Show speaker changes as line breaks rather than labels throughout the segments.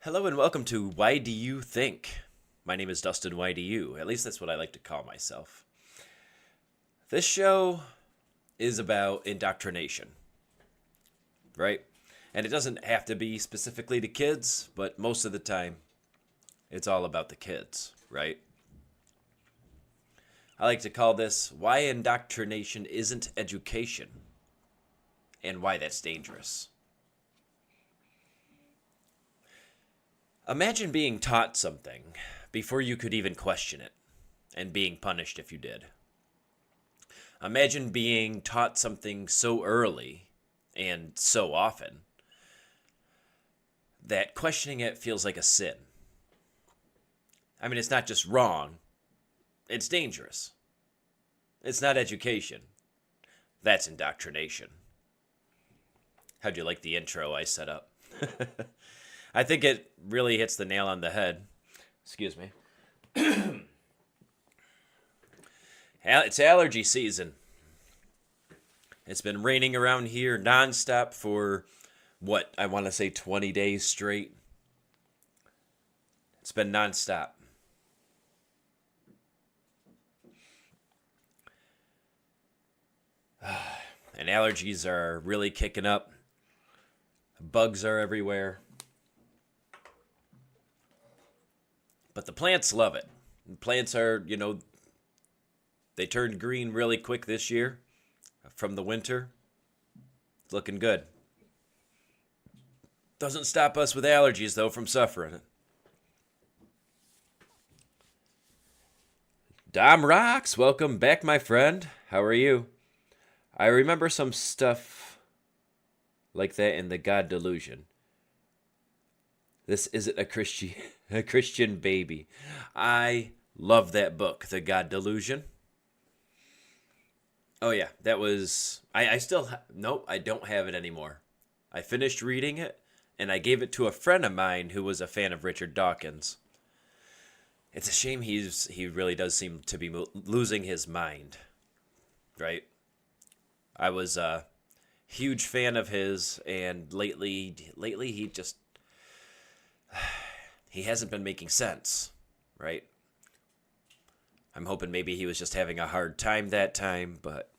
Hello and welcome to Why Do You Think? My name is Dustin YDU. At least that's what I like to call myself. This show is about indoctrination, right? And it doesn't have to be specifically to kids, but most of the time, it's all about the kids, right? I like to call this Why Indoctrination Isn't Education, and why that's dangerous. Imagine being taught something before you could even question it, and being punished if you did. Imagine being taught something so early and so often that questioning it feels like a sin. I mean, it's not just wrong, it's dangerous. It's not education. That's indoctrination. How'd you like the intro I set up? I think it really hits the nail on the head. Excuse me. It's allergy season. It's been raining around here nonstop for, I want to say 20 days straight. It's been nonstop. And allergies are really kicking up. Bugs are everywhere. But the plants love it. Plants are, they turned green really quick this year from the winter. It's looking good. Doesn't stop us with allergies, though, from suffering. Dom Rocks, welcome back, my friend. How are you? I remember some stuff like that in the God Delusion. This isn't a Christian baby. I love that book, The God Delusion. Oh yeah, that was... Nope, I don't have it anymore. I finished reading it, and I gave it to a friend of mine who was a fan of Richard Dawkins. It's a shame he really does seem to be losing his mind, right? I was a huge fan of his, and lately he just... He hasn't been making sense, right? I'm hoping maybe he was just having a hard time that time, but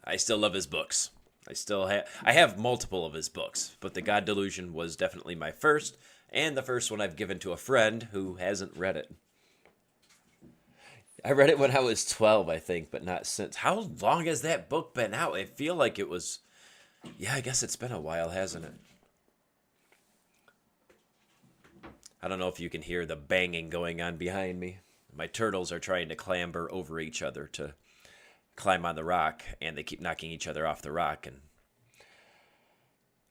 I still love his books. I have multiple of his books, but The God Delusion was definitely my first, and the first one I've given to a friend who hasn't read it. I read it when I was 12, I think, but not since. How long has that book been out? I feel like it was... Yeah, I guess it's been a while, hasn't it? I don't know if you can hear the banging going on behind me. My turtles are trying to clamber over each other to climb on the rock, and they keep knocking each other off the rock. And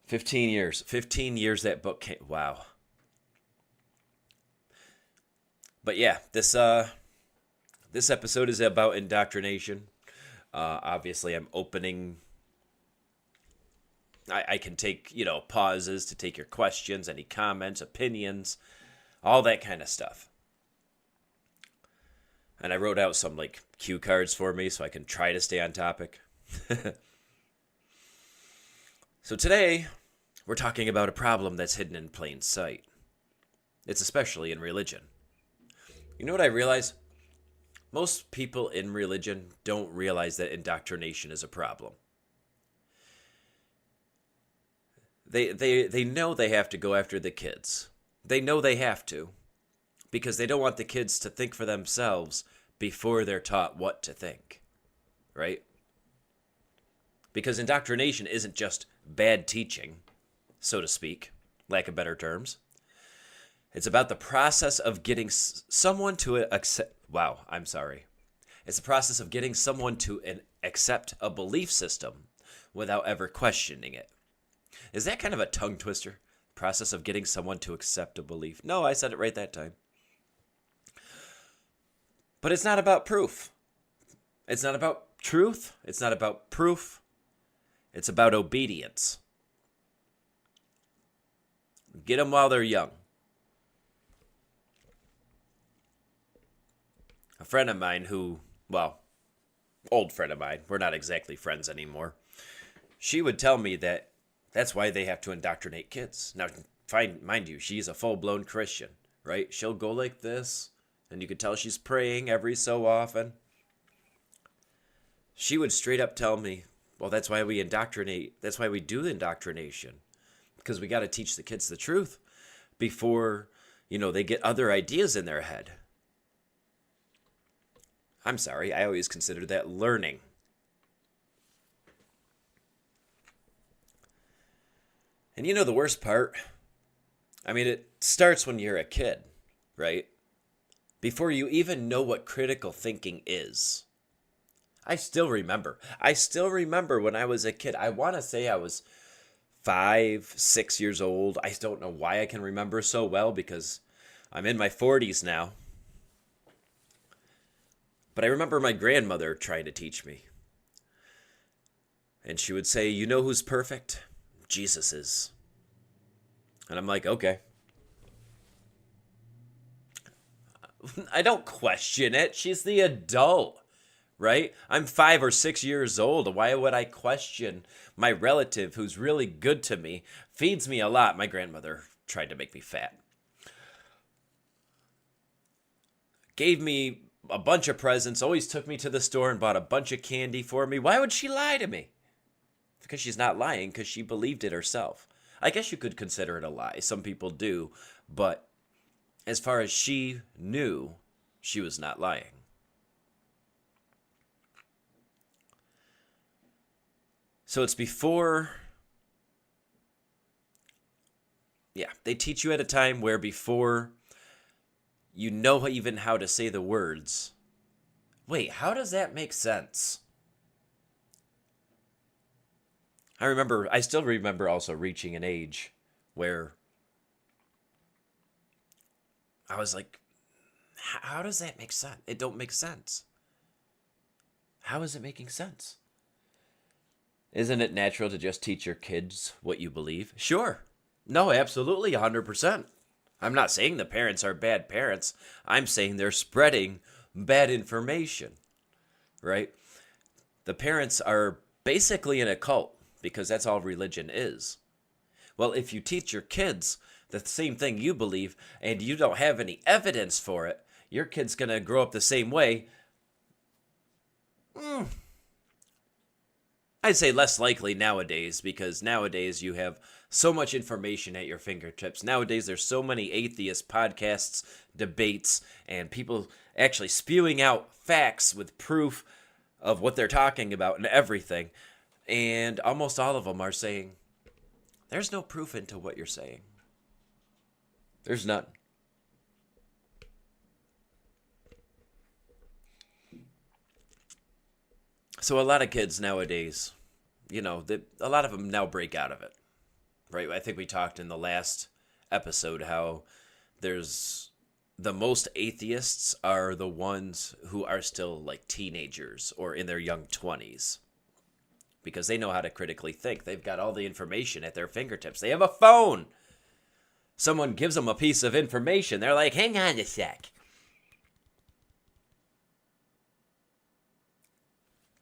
15 years that book came. Wow. But yeah, this episode is about indoctrination. Obviously, I'm opening... I can take, pauses to take your questions, any comments, opinions, all that kind of stuff. And I wrote out some, cue cards for me so I can try to stay on topic. So today, we're talking about a problem that's hidden in plain sight. It's especially in religion. You know what I realize? Most people in religion don't realize that indoctrination is a problem. They know they have to go after the kids. They know they have to, because they don't want the kids to think for themselves before they're taught what to think, right? Because indoctrination isn't just bad teaching, so to speak, lack of better terms. It's about the process of getting someone to accept... Wow, I'm sorry. It's the process of getting someone to accept a belief system without ever questioning it. Is that kind of a tongue twister? Process of getting someone to accept a belief. No, I said it right that time. But it's not about proof. It's not about truth. It's not about proof. It's about obedience. Get them while they're young. A friend of mine old friend of mine, we're not exactly friends anymore, she would tell me that that's why they have to indoctrinate kids. Now, mind you, she's a full-blown Christian, right? She'll go like this, and you could tell she's praying every so often. She would straight up tell me, well, that's why we indoctrinate. That's why we do indoctrination, because we got to teach the kids the truth before, they get other ideas in their head. I'm sorry, I always considered that learning. And the worst part? It starts when you're a kid, right? Before you even know what critical thinking is. I still remember when I was a kid. I want to say I was 5, 6 years old. I don't know why I can remember so well because I'm in my 40s now. But I remember my grandmother trying to teach me. And she would say, you know who's perfect? Jesus is. And I'm like, okay. I don't question it. She's the adult. Right? I'm 5 or 6 years old. Why would I question my relative who's really good to me, feeds me a lot? My grandmother tried to make me fat. Gave me a bunch of presents, always took me to the store and bought a bunch of candy for me. Why would she lie to me? Because she's not lying, because she believed it herself. I guess you could consider it a lie. Some people do. But as far as she knew, she was not lying. So it's before, they teach you at a time where before you know even how to say the words. Wait, how does that make sense? I still remember also reaching an age where I was like, how does that make sense? It don't make sense. How is it making sense? Isn't it natural to just teach your kids what you believe? Sure. No, absolutely, 100%. I'm not saying the parents are bad parents. I'm saying they're spreading bad information, right? The parents are basically in a cult because that's all religion is. Well, if you teach your kids the same thing you believe and you don't have any evidence for it, your kid's going to grow up the same way. I'd say less likely nowadays, because nowadays you have so much information at your fingertips. Nowadays there's so many atheist podcasts, debates, and people actually spewing out facts with proof of what they're talking about and everything. And almost all of them are saying, there's no proof into what you're saying. There's none. So a lot of kids nowadays, a lot of them now break out of it, right? I think we talked in the last episode how there's the most atheists are the ones who are still like teenagers or in their young 20s because they know how to critically think. They've got all the information at their fingertips. They have a phone. Someone gives them a piece of information. They're like, hang on a sec.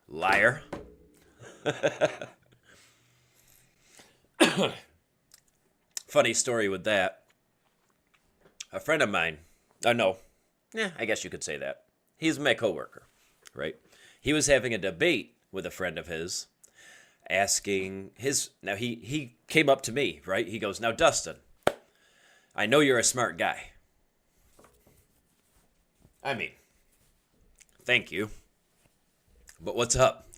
Liar. Funny story with that. A friend of mine, I guess you could say that. He's my coworker, right? He was having a debate with a friend of his, asking now he came up to me, right? He goes, now Dustin, I know you're a smart guy. Thank you. But what's up?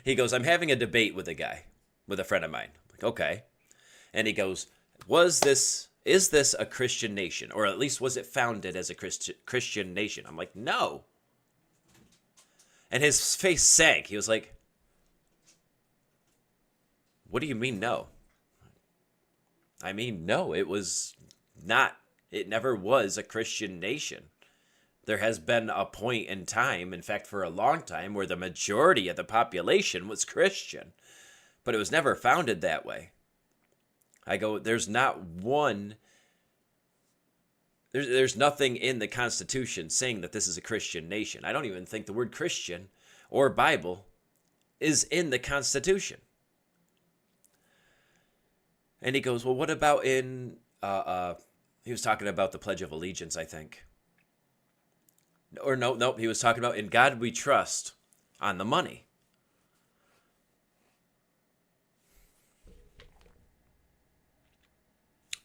He goes, I'm having a debate with a friend of mine. I'm like, okay. And he goes, is this a Christian nation? Or at least was it founded as a Christian nation? I'm like, no. And his face sank. He was like, what do you mean no? No, it was not. It never was a Christian nation. There has been a point in time, in fact, for a long time, where the majority of the population was Christian. But it was never founded that way. I go, there's not one... There's nothing in the Constitution saying that this is a Christian nation. I don't even think the word Christian or Bible is in the Constitution. And he goes, well, what about in, he was talking about the Pledge of Allegiance, I think. Or no, he was talking about in God we trust on the money.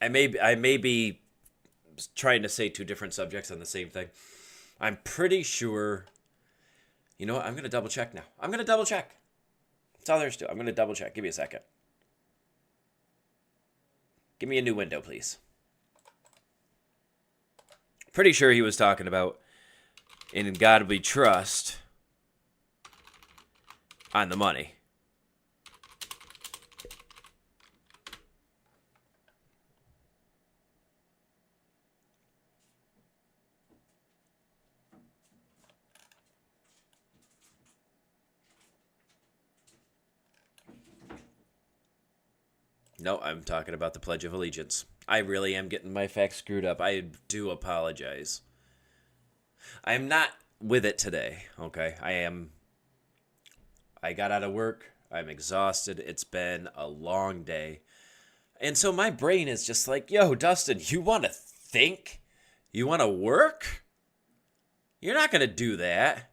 I may be trying to say two different subjects on the same thing. I'm pretty sure. You know what? I'm going to double check now. I'm going to double check. That's all there's to it. I'm going to double check. Give me a second. Give me a new window, please. Pretty sure he was talking about in God we trust on the money. No, I'm talking about the Pledge of Allegiance. I really am getting my facts screwed up. I do apologize. I am not with it today, okay? I got out of work. I'm exhausted. It's been a long day. And so my brain is just like, yo, Dustin, you want to think? You want to work? You're not going to do that.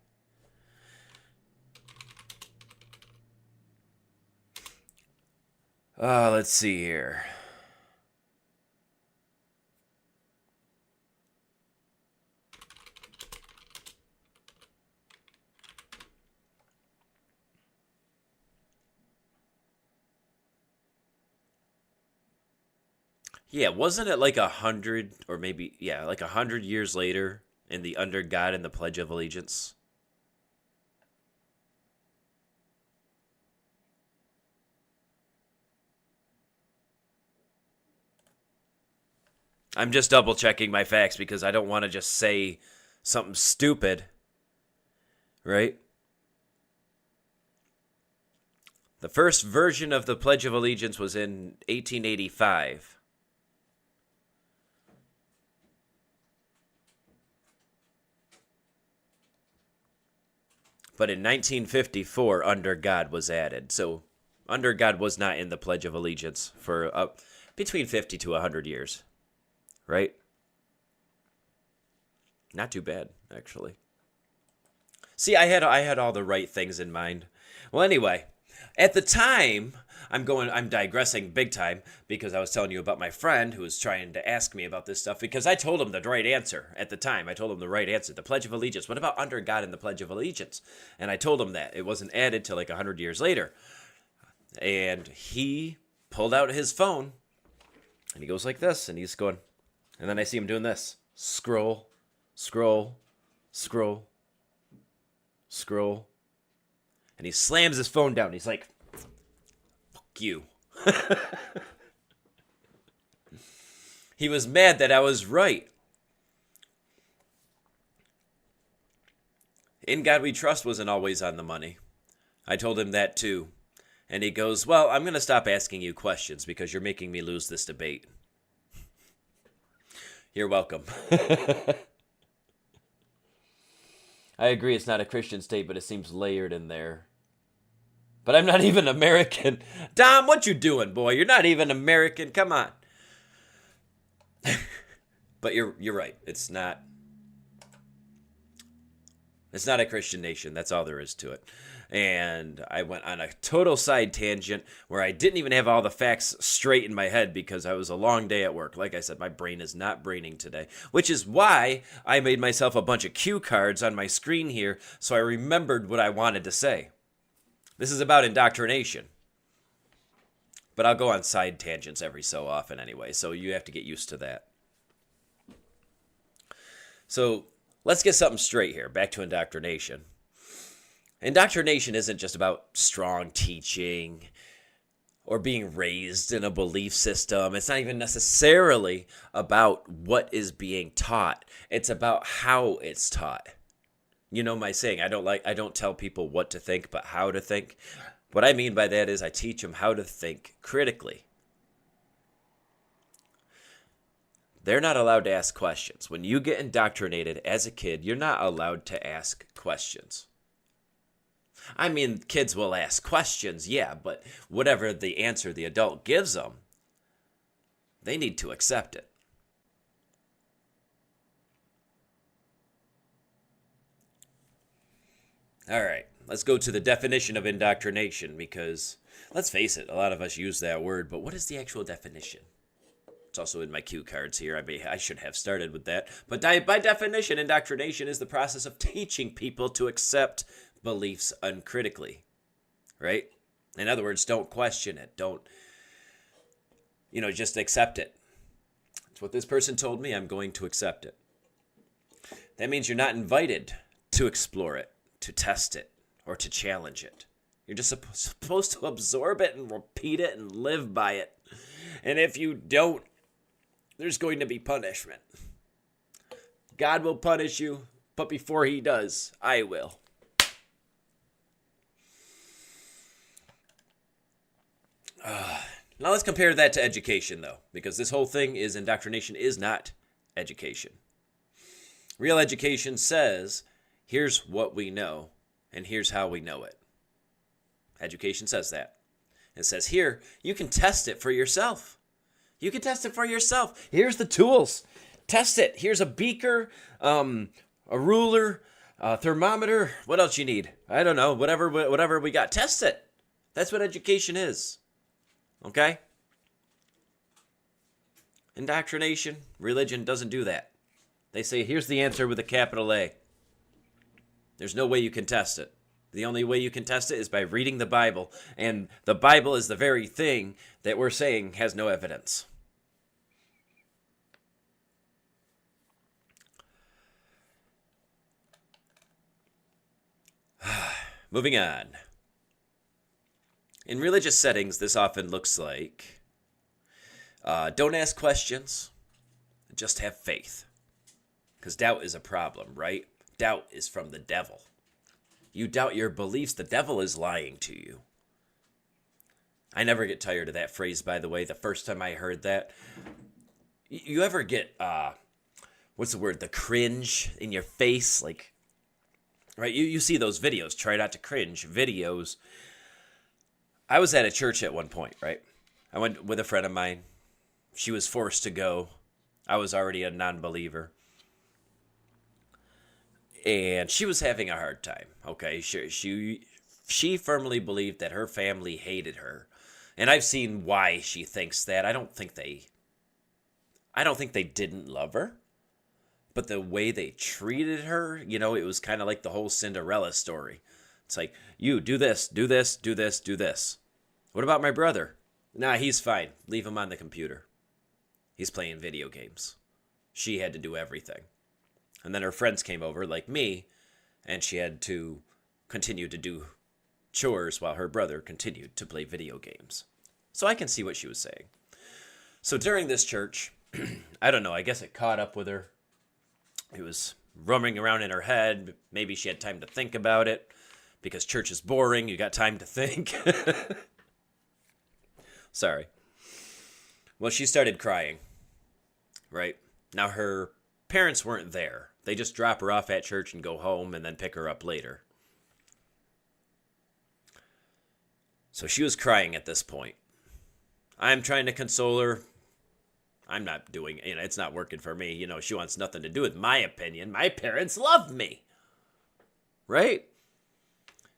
Let's see here. Yeah, wasn't it like 100 or maybe, yeah, like 100 years later in the Under God and the Pledge of Allegiance? I'm just double checking my facts because I don't want to just say something stupid, right? The first version of the Pledge of Allegiance was in 1885. But in 1954, Under God was added. So Under God was not in the Pledge of Allegiance for between 50 to 100 years. Right? Not too bad, actually. See, I had all the right things in mind. Well, anyway, at the time, I'm digressing big time because I was telling you about my friend who was trying to ask me about this stuff because I told him the right answer at the time. I told him the right answer, the Pledge of Allegiance. What about Under God and the Pledge of Allegiance? And I told him that it wasn't added till like 100 years later. And he pulled out his phone and he goes like this and he's going. And then I see him doing this. Scroll, scroll, scroll, scroll. And he slams his phone down. He's like, fuck you. He was mad that I was right. In God We Trust wasn't always on the money. I told him that too. And he goes, well, I'm going to stop asking you questions because you're making me lose this debate. You're welcome. I agree it's not a Christian state, but it seems layered in there. But I'm not even American. Dom, what you doing, boy? You're not even American. Come on. But you're right. It's not a Christian nation. That's all there is to it. And I went on a total side tangent where I didn't even have all the facts straight in my head because I was a long day at work. Like I said, my brain is not braining today, which is why I made myself a bunch of cue cards on my screen here so I remembered what I wanted to say. This is about indoctrination. But I'll go on side tangents every so often anyway, so you have to get used to that. So let's get something straight here. Back to indoctrination. Indoctrination isn't just about strong teaching or being raised in a belief system. It's not even necessarily about what is being taught. It's about how it's taught. You know my saying, I don't tell people what to think, but how to think. What I mean by that is I teach them how to think critically. They're not allowed to ask questions. When you get indoctrinated as a kid, you're not allowed to ask questions. I mean, kids will ask questions, yeah, but whatever the answer the adult gives them, They need to accept it. All right, let's go to the definition of indoctrination because, let's face it, a lot of us use that word, but what is the actual definition? It's also in my cue cards here. I should have started with that. But by definition, indoctrination is the process of teaching people to accept beliefs uncritically, right? In other words, don't question it. Don't, just accept it. It's what this person told me. I'm going to accept it. That means you're not invited to explore it, to test it, or to challenge it. You're just supposed to absorb it and repeat it and live by it. And if you don't, there's going to be punishment. God will punish you, but before he does, I will. Now let's compare that to education, though, because this whole thing is indoctrination is not education. Real education says, here's what we know, and here's how we know it. Education says that. It says here, you can test it for yourself. You can test it for yourself. Here's the tools. Test it. Here's a beaker, a ruler, a thermometer. What else you need? I don't know. Whatever we got. Test it. That's what education is. Okay? Indoctrination, religion doesn't do that. They say, here's the answer with a capital A. There's no way you can test it. The only way you can test it is by reading the Bible. And the Bible is the very thing that we're saying has no evidence. Moving on. In religious settings, this often looks like don't ask questions, just have faith. Because doubt is a problem, right? Doubt is from the devil. You doubt your beliefs, the devil is lying to you. I never get tired of that phrase, by the way. The first time I heard that, you ever get, what's the word, the cringe in your face? Like, right, you see those videos, try not to cringe videos. I was at a church at one point, right? I went with a friend of mine. She was forced to go. I was already a non-believer. And she was having a hard time, okay? She firmly believed that her family hated her. And I've seen why she thinks that. I don't think they didn't love her. But the way they treated her, it was kind of like the whole Cinderella story. It's like, you do this, do this, do this, do this. What about my brother? Nah, he's fine. Leave him on the computer. He's playing video games. She had to do everything. And then her friends came over, like me, and she had to continue to do chores while her brother continued to play video games. So I can see what she was saying. So during this church, I don't know, I guess it caught up with her. It was roaming around in her head. Maybe she had time to think about it. Because church is boring, you got time to think. Sorry. Well, she started crying, right? Now, her parents weren't there. They just drop her off at church and go home and then pick her up later. So she was crying at this point. I'm trying to console her. I'm not doing, it's not working for me. She wants nothing to do with my opinion. My parents love me. Right?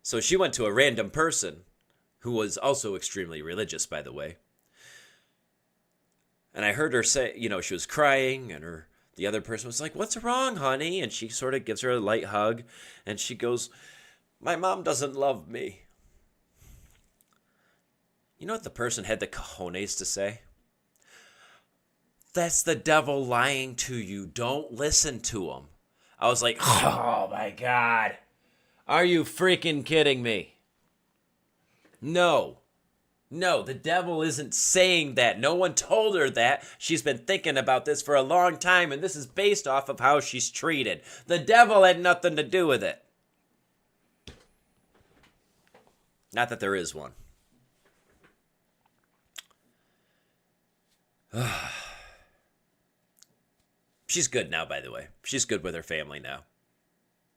So she went to a random person who was also extremely religious, by the way. And I heard her say, she was crying, and the other person was like, "What's wrong, honey?" And she sort of gives her a light hug, and she goes, "My mom doesn't love me." You know what the person had the cojones to say? "That's the devil lying to you. Don't listen to him." I was like, oh my God. Are you freaking kidding me? No, the devil isn't saying that. No one told her that. She's been thinking about this for a long time, and this is based off of how she's treated. The devil had nothing to do with it. Not that there is one. She's good now, by the way. She's good with her family now.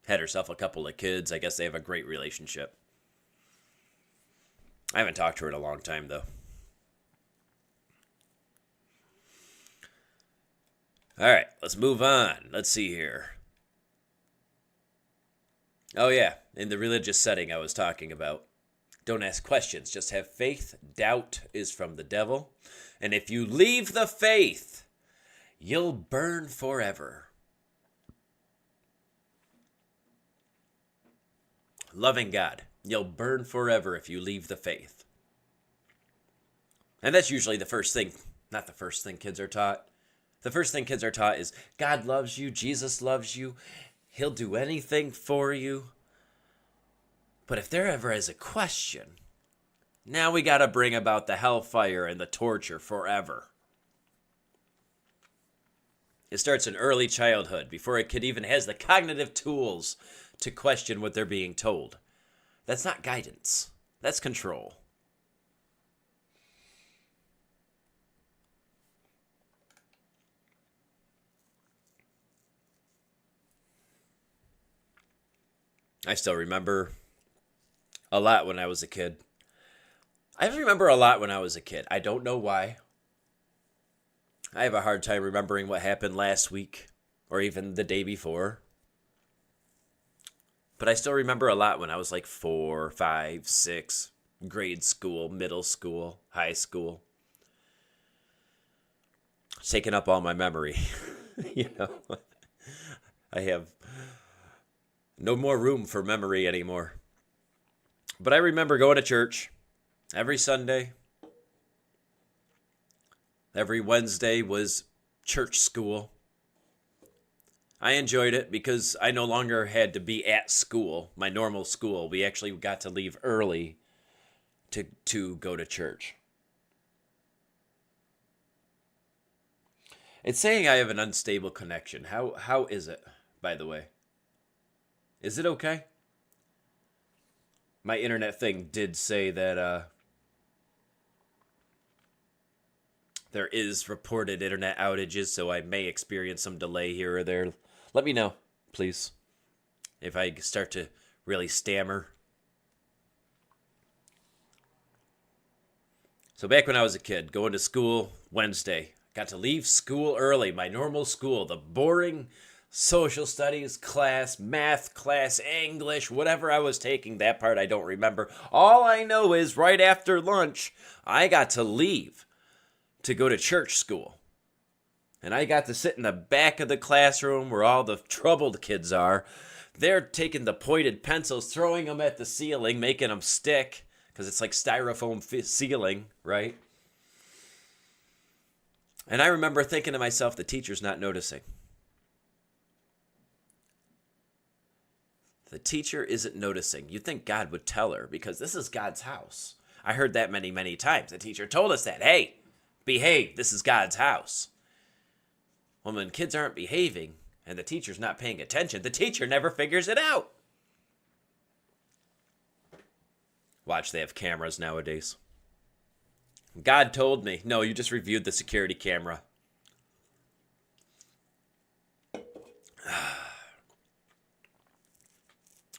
Had herself a couple of kids. I guess they have a great relationship. I haven't talked to her in a long time, though. All right, let's move on. Let's see here. Oh, yeah, in the religious setting I was talking about. Don't ask questions, just have faith. Doubt is from the devil. And if you leave the faith, you'll burn forever. Loving God, you'll burn forever if you leave the faith. And that's usually the first thing, not the first thing kids are taught. The first thing kids are taught is God loves you, Jesus loves you, He'll do anything for you. But if there ever is a question, now we got to bring about the hellfire and the torture forever. It starts in early childhood, before a kid even has the cognitive tools to question what they're being told. That's not guidance. That's control. I still remember a lot when I was a kid. I remember a lot when I was a kid. I don't know why. I have a hard time remembering what happened last week or even the day before. But I still remember a lot when I was like 4, 5, 6, grade school, middle school, high school. It's taken up all my memory. I have no more room for memory anymore. But I remember going to church every Sunday. Every Wednesday was church school. I enjoyed it because I no longer had to be at school, my normal school. We actually got to leave early to go to church. It's saying I have an unstable connection. How is it, by the way? Is it okay? My internet thing did say that there is reported internet outages, so I may experience some delay here or there. Let me know, please, if I start to really stammer. So back when I was a kid, going to school Wednesday, got to leave school early, my normal school, the boring social studies class, math class, English, whatever I was taking, that part I don't remember. All I know is right after lunch, I got to leave to go to church school. And I got to sit in the back of the classroom where all the troubled kids are. They're taking the pointed pencils, throwing them at the ceiling, making them stick, because it's like styrofoam ceiling, right? And I remember thinking to myself, the teacher's not noticing. The teacher isn't noticing. You'd think God would tell her, because this is God's house. I heard that many, many times. The teacher told us that. Hey, behave. This is God's house. Well, when kids aren't behaving and the teacher's not paying attention, the teacher never figures it out. Watch, they have cameras nowadays. God told me. No, you just reviewed the security camera.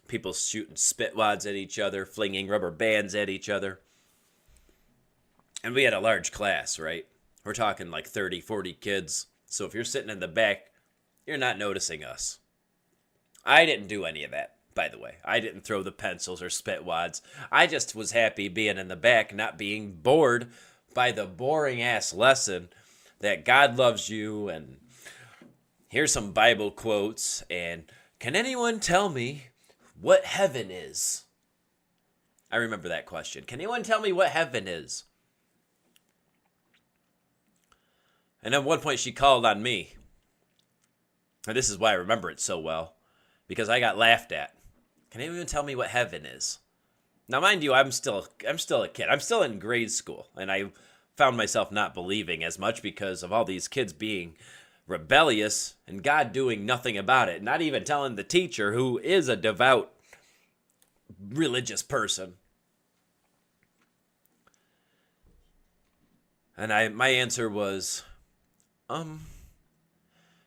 People shooting spit wads at each other, flinging rubber bands at each other. And we had a large class, right? We're talking like 30, 40 kids. So if you're sitting in the back, you're not noticing us. I didn't do any of that, by the way. I didn't throw the pencils or spit wads. I just was happy being in the back, not being bored by the boring-ass lesson that God loves you, and here's some Bible quotes, and can anyone tell me what heaven is? I remember that question. Can anyone tell me what heaven is? And at one point she called on me. And this is why I remember it so well. Because I got laughed at. Can anyone tell me what heaven is? Now, mind you, I'm still a kid. I'm still in grade school. And I found myself not believing as much because of all these kids being rebellious and God doing nothing about it. Not even telling the teacher, who is a devout religious person. And my answer was,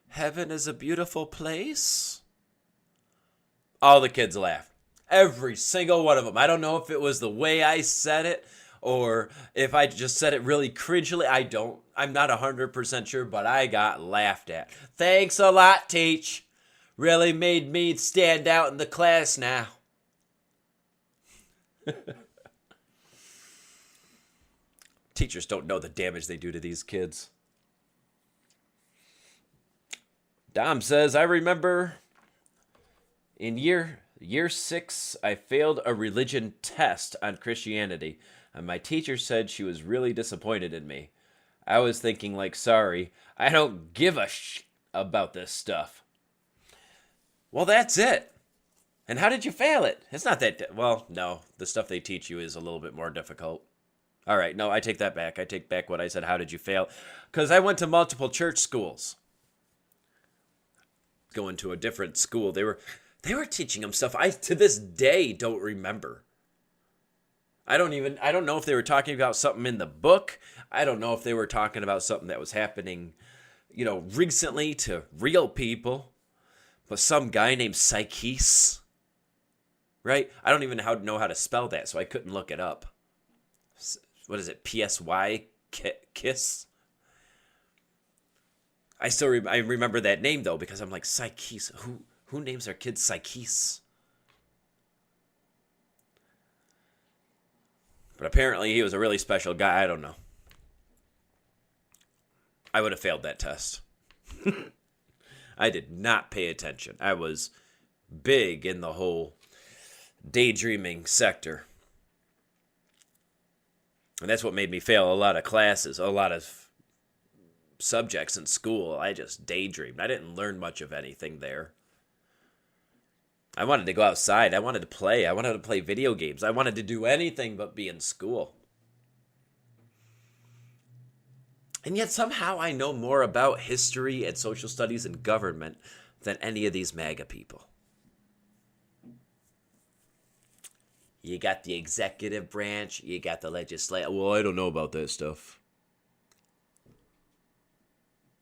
heaven is a beautiful place. All the kids laughed. Every single one of them. I don't know if it was the way I said it or if I just said it really cringely, I'm not 100% sure, but I got laughed at. Thanks a lot, Teach. Really made me stand out in the class now. Teachers don't know the damage they do to these kids. Dom says, I remember in year 6, I failed a religion test on Christianity, and my teacher said she was really disappointed in me. I was thinking, like, sorry, I don't give a about this stuff. Well, that's it. And how did you fail it? It's not that, well, no, the stuff they teach you is a little bit more difficult. All right, no, I take that back. I take back what I said, how did you fail? Because I went to multiple church schools. Going to a different school, they were teaching them stuff I to this day don't remember. I don't know if they were talking about something in the book. I don't know if they were talking about something that was happening, recently to real people. But some guy named Psyches, right? I don't even know how to spell that, so I couldn't look it up. What is it? PSY Kiss. I remember that name though because I'm like Psyches. Who names their kids Psyches? But apparently he was a really special guy. I don't know. I would have failed that test. I did not pay attention. I was big in the whole daydreaming sector. And that's what made me fail a lot of classes, a lot of subjects in school. I just daydreamed. I didn't learn much of anything there. I wanted to go outside. I wanted to play. I wanted to play video games. I wanted to do anything but be in school. And yet somehow I know more about history and social studies and government than any of these MAGA people. You got the executive branch. You got the legislative. Well, I don't know about that stuff.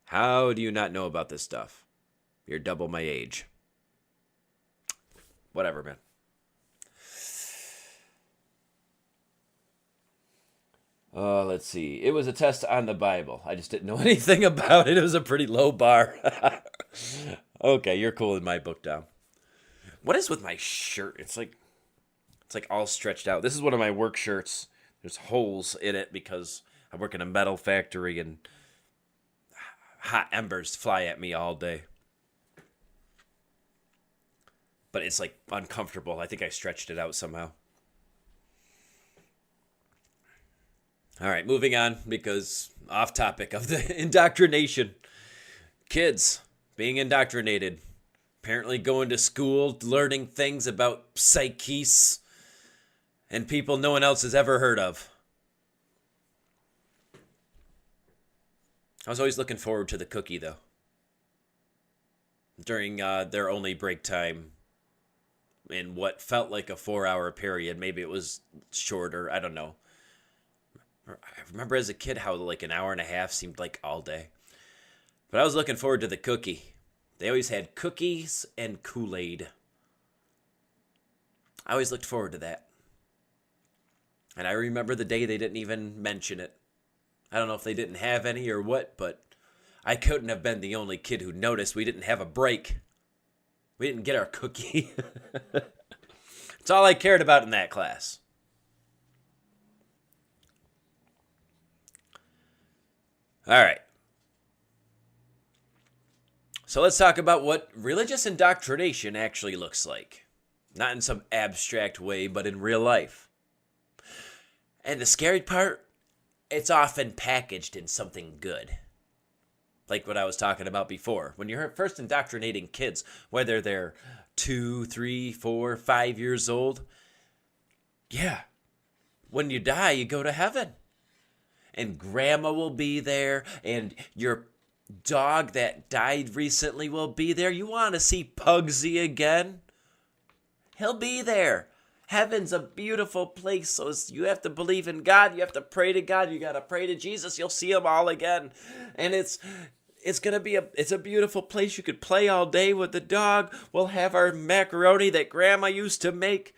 How do you not know about this stuff? You're double my age. Whatever, man. Let's see. It was a test on the Bible. I just didn't know anything about it. It was a pretty low bar. Okay, you're cooling my book down. What is with my shirt? It's like all stretched out. This is one of my work shirts. There's holes in it because I work in a metal factory and hot embers fly at me all day. But it's like uncomfortable. I think I stretched it out somehow. All right, moving on because off topic of the indoctrination. Kids being indoctrinated. Apparently going to school, learning things about Psyches and people no one else has ever heard of. I was always looking forward to the cookie, though. During their only break time in what felt like a 4-hour period. Maybe it was shorter. I don't know. I remember as a kid how like an hour and a half seemed like all day. But I was looking forward to the cookie. They always had cookies and Kool-Aid. I always looked forward to that. And I remember the day they didn't even mention it. I don't know if they didn't have any or what, but I couldn't have been the only kid who noticed we didn't have a break. We didn't get our cookie. It's all I cared about in that class. All right. So let's talk about what religious indoctrination actually looks like. Not in some abstract way, but in real life. And the scary part, it's often packaged in something good. Like what I was talking about before. When you're first indoctrinating kids, whether they're 2, 3, 4, 5 years old, yeah, when you die, you go to heaven. And grandma will be there, and your dog that died recently will be there. You want to see Pugsy again? He'll be there. Heaven's a beautiful place, so you have to believe in God. You have to pray to God. You got to pray to Jesus. You'll see him all again. And it's going to be a beautiful place. You could play all day with the dog. We'll have our macaroni that grandma used to make.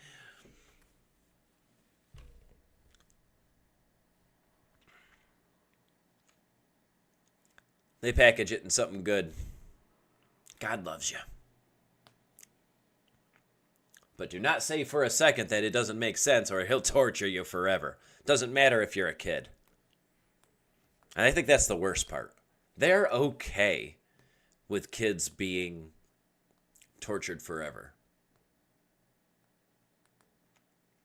They package it in something good. God loves you. But do not say for a second that it doesn't make sense or he'll torture you forever. Doesn't matter if you're a kid. And I think that's the worst part. They're okay with kids being tortured forever.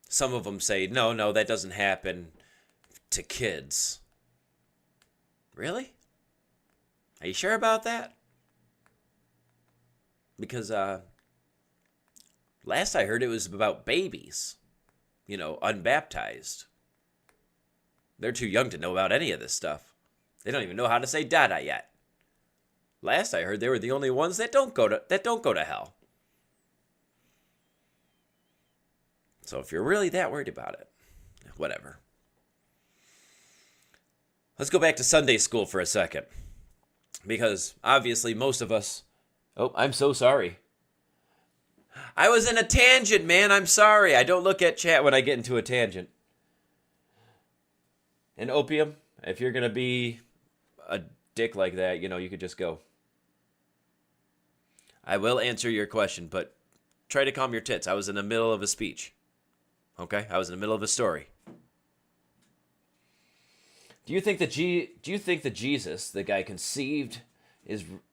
Some of them say, no, that doesn't happen to kids. Really? Are you sure about that? Because last I heard it was about babies, unbaptized. They're too young to know about any of this stuff. They don't even know how to say dada yet. Last I heard they were the only ones that don't go to hell. So if you're really that worried about it, whatever. Let's go back to Sunday school for a second. Because obviously most of us... Oh, I'm so sorry. I was in a tangent, man. I'm sorry. I don't look at chat when I get into a tangent. And Opium, if you're going to be a dick like that, you could just go. I will answer your question, but try to calm your tits. I was in the middle of a speech. Okay? I was in the middle of a story. Do you think that Jesus, the guy conceived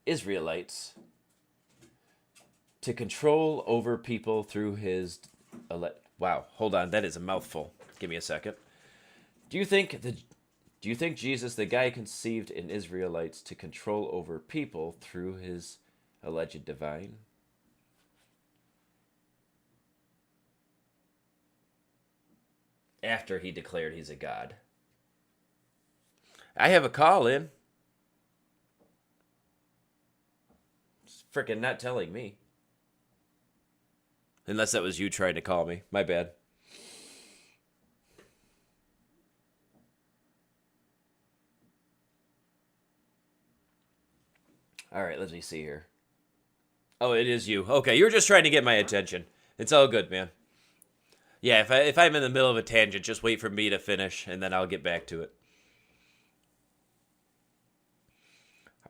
Israelites to control over people through his... Wow, hold on, that is a mouthful. Give me a second. Do you think Jesus, the guy conceived in Israelites to control over people through his alleged divine? After he declared he's a god. I have a call in. It's freaking not telling me. Unless that was you trying to call me. My bad. All right, let me see here. Oh, it is you. Okay, you were just trying to get my attention. It's all good, man. Yeah, if I'm in the middle of a tangent, just wait for me to finish, and then I'll get back to it.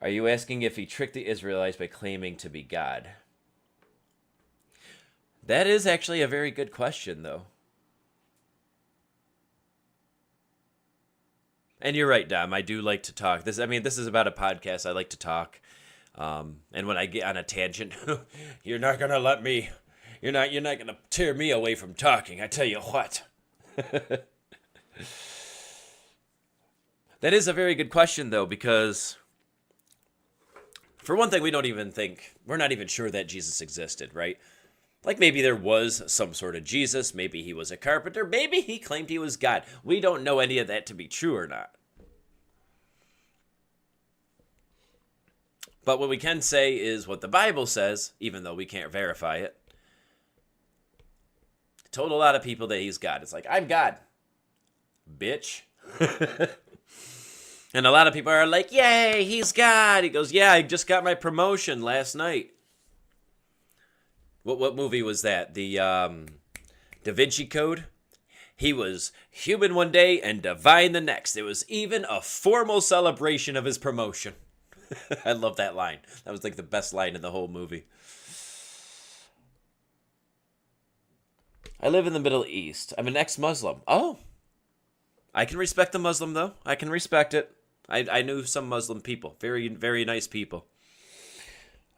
Are you asking if he tricked the Israelites by claiming to be God? That is actually a very good question, though. And you're right, Dom. I do like to talk. This is about a podcast. I like to talk. And when I get on a tangent, you're not gonna let me. You're not gonna tear me away from talking. I tell you what. That is a very good question, though, because for one thing, we're not even sure that Jesus existed, right? Like maybe there was some sort of Jesus, maybe he was a carpenter, maybe he claimed he was God. We don't know any of that to be true or not. But what we can say is what the Bible says, even though we can't verify it. It told a lot of people that he's God. It's like, I'm God, bitch. And a lot of people are like, yay, he's God. He goes, yeah, I just got my promotion last night. What movie was that? The Da Vinci Code? He was human one day and divine the next. It was even a formal celebration of his promotion. I love that line. That was like the best line in the whole movie. I live in the Middle East. I'm an ex-Muslim. Oh. I can respect the Muslim, though. I can respect it. I knew some Muslim people. Very, very nice people.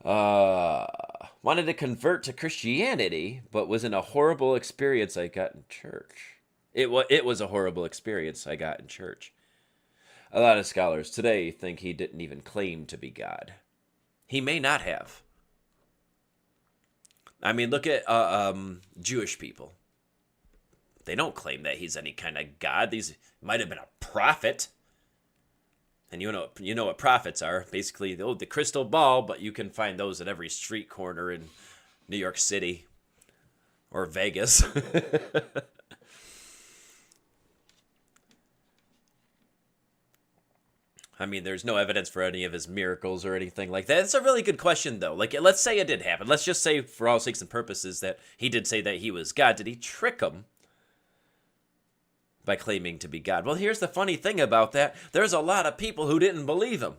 Wanted to convert to Christianity, but was in a horrible experience I got in church. It was a horrible experience I got in church. A lot of scholars today think he didn't even claim to be God. He may not have. I mean, look at Jewish people. They don't claim that he's any kind of God. These might have been a prophet. And you know what prophets are. Basically, the crystal ball, but you can find those at every street corner in New York City or Vegas. I mean, there's no evidence for any of his miracles or anything like that. It's a really good question, though. Like, let's say it did happen. Let's just say, for all sakes and purposes, that he did say that he was God. Did he trick him by claiming to be God? Well, here's the funny thing about that. There's a lot of people who didn't believe him.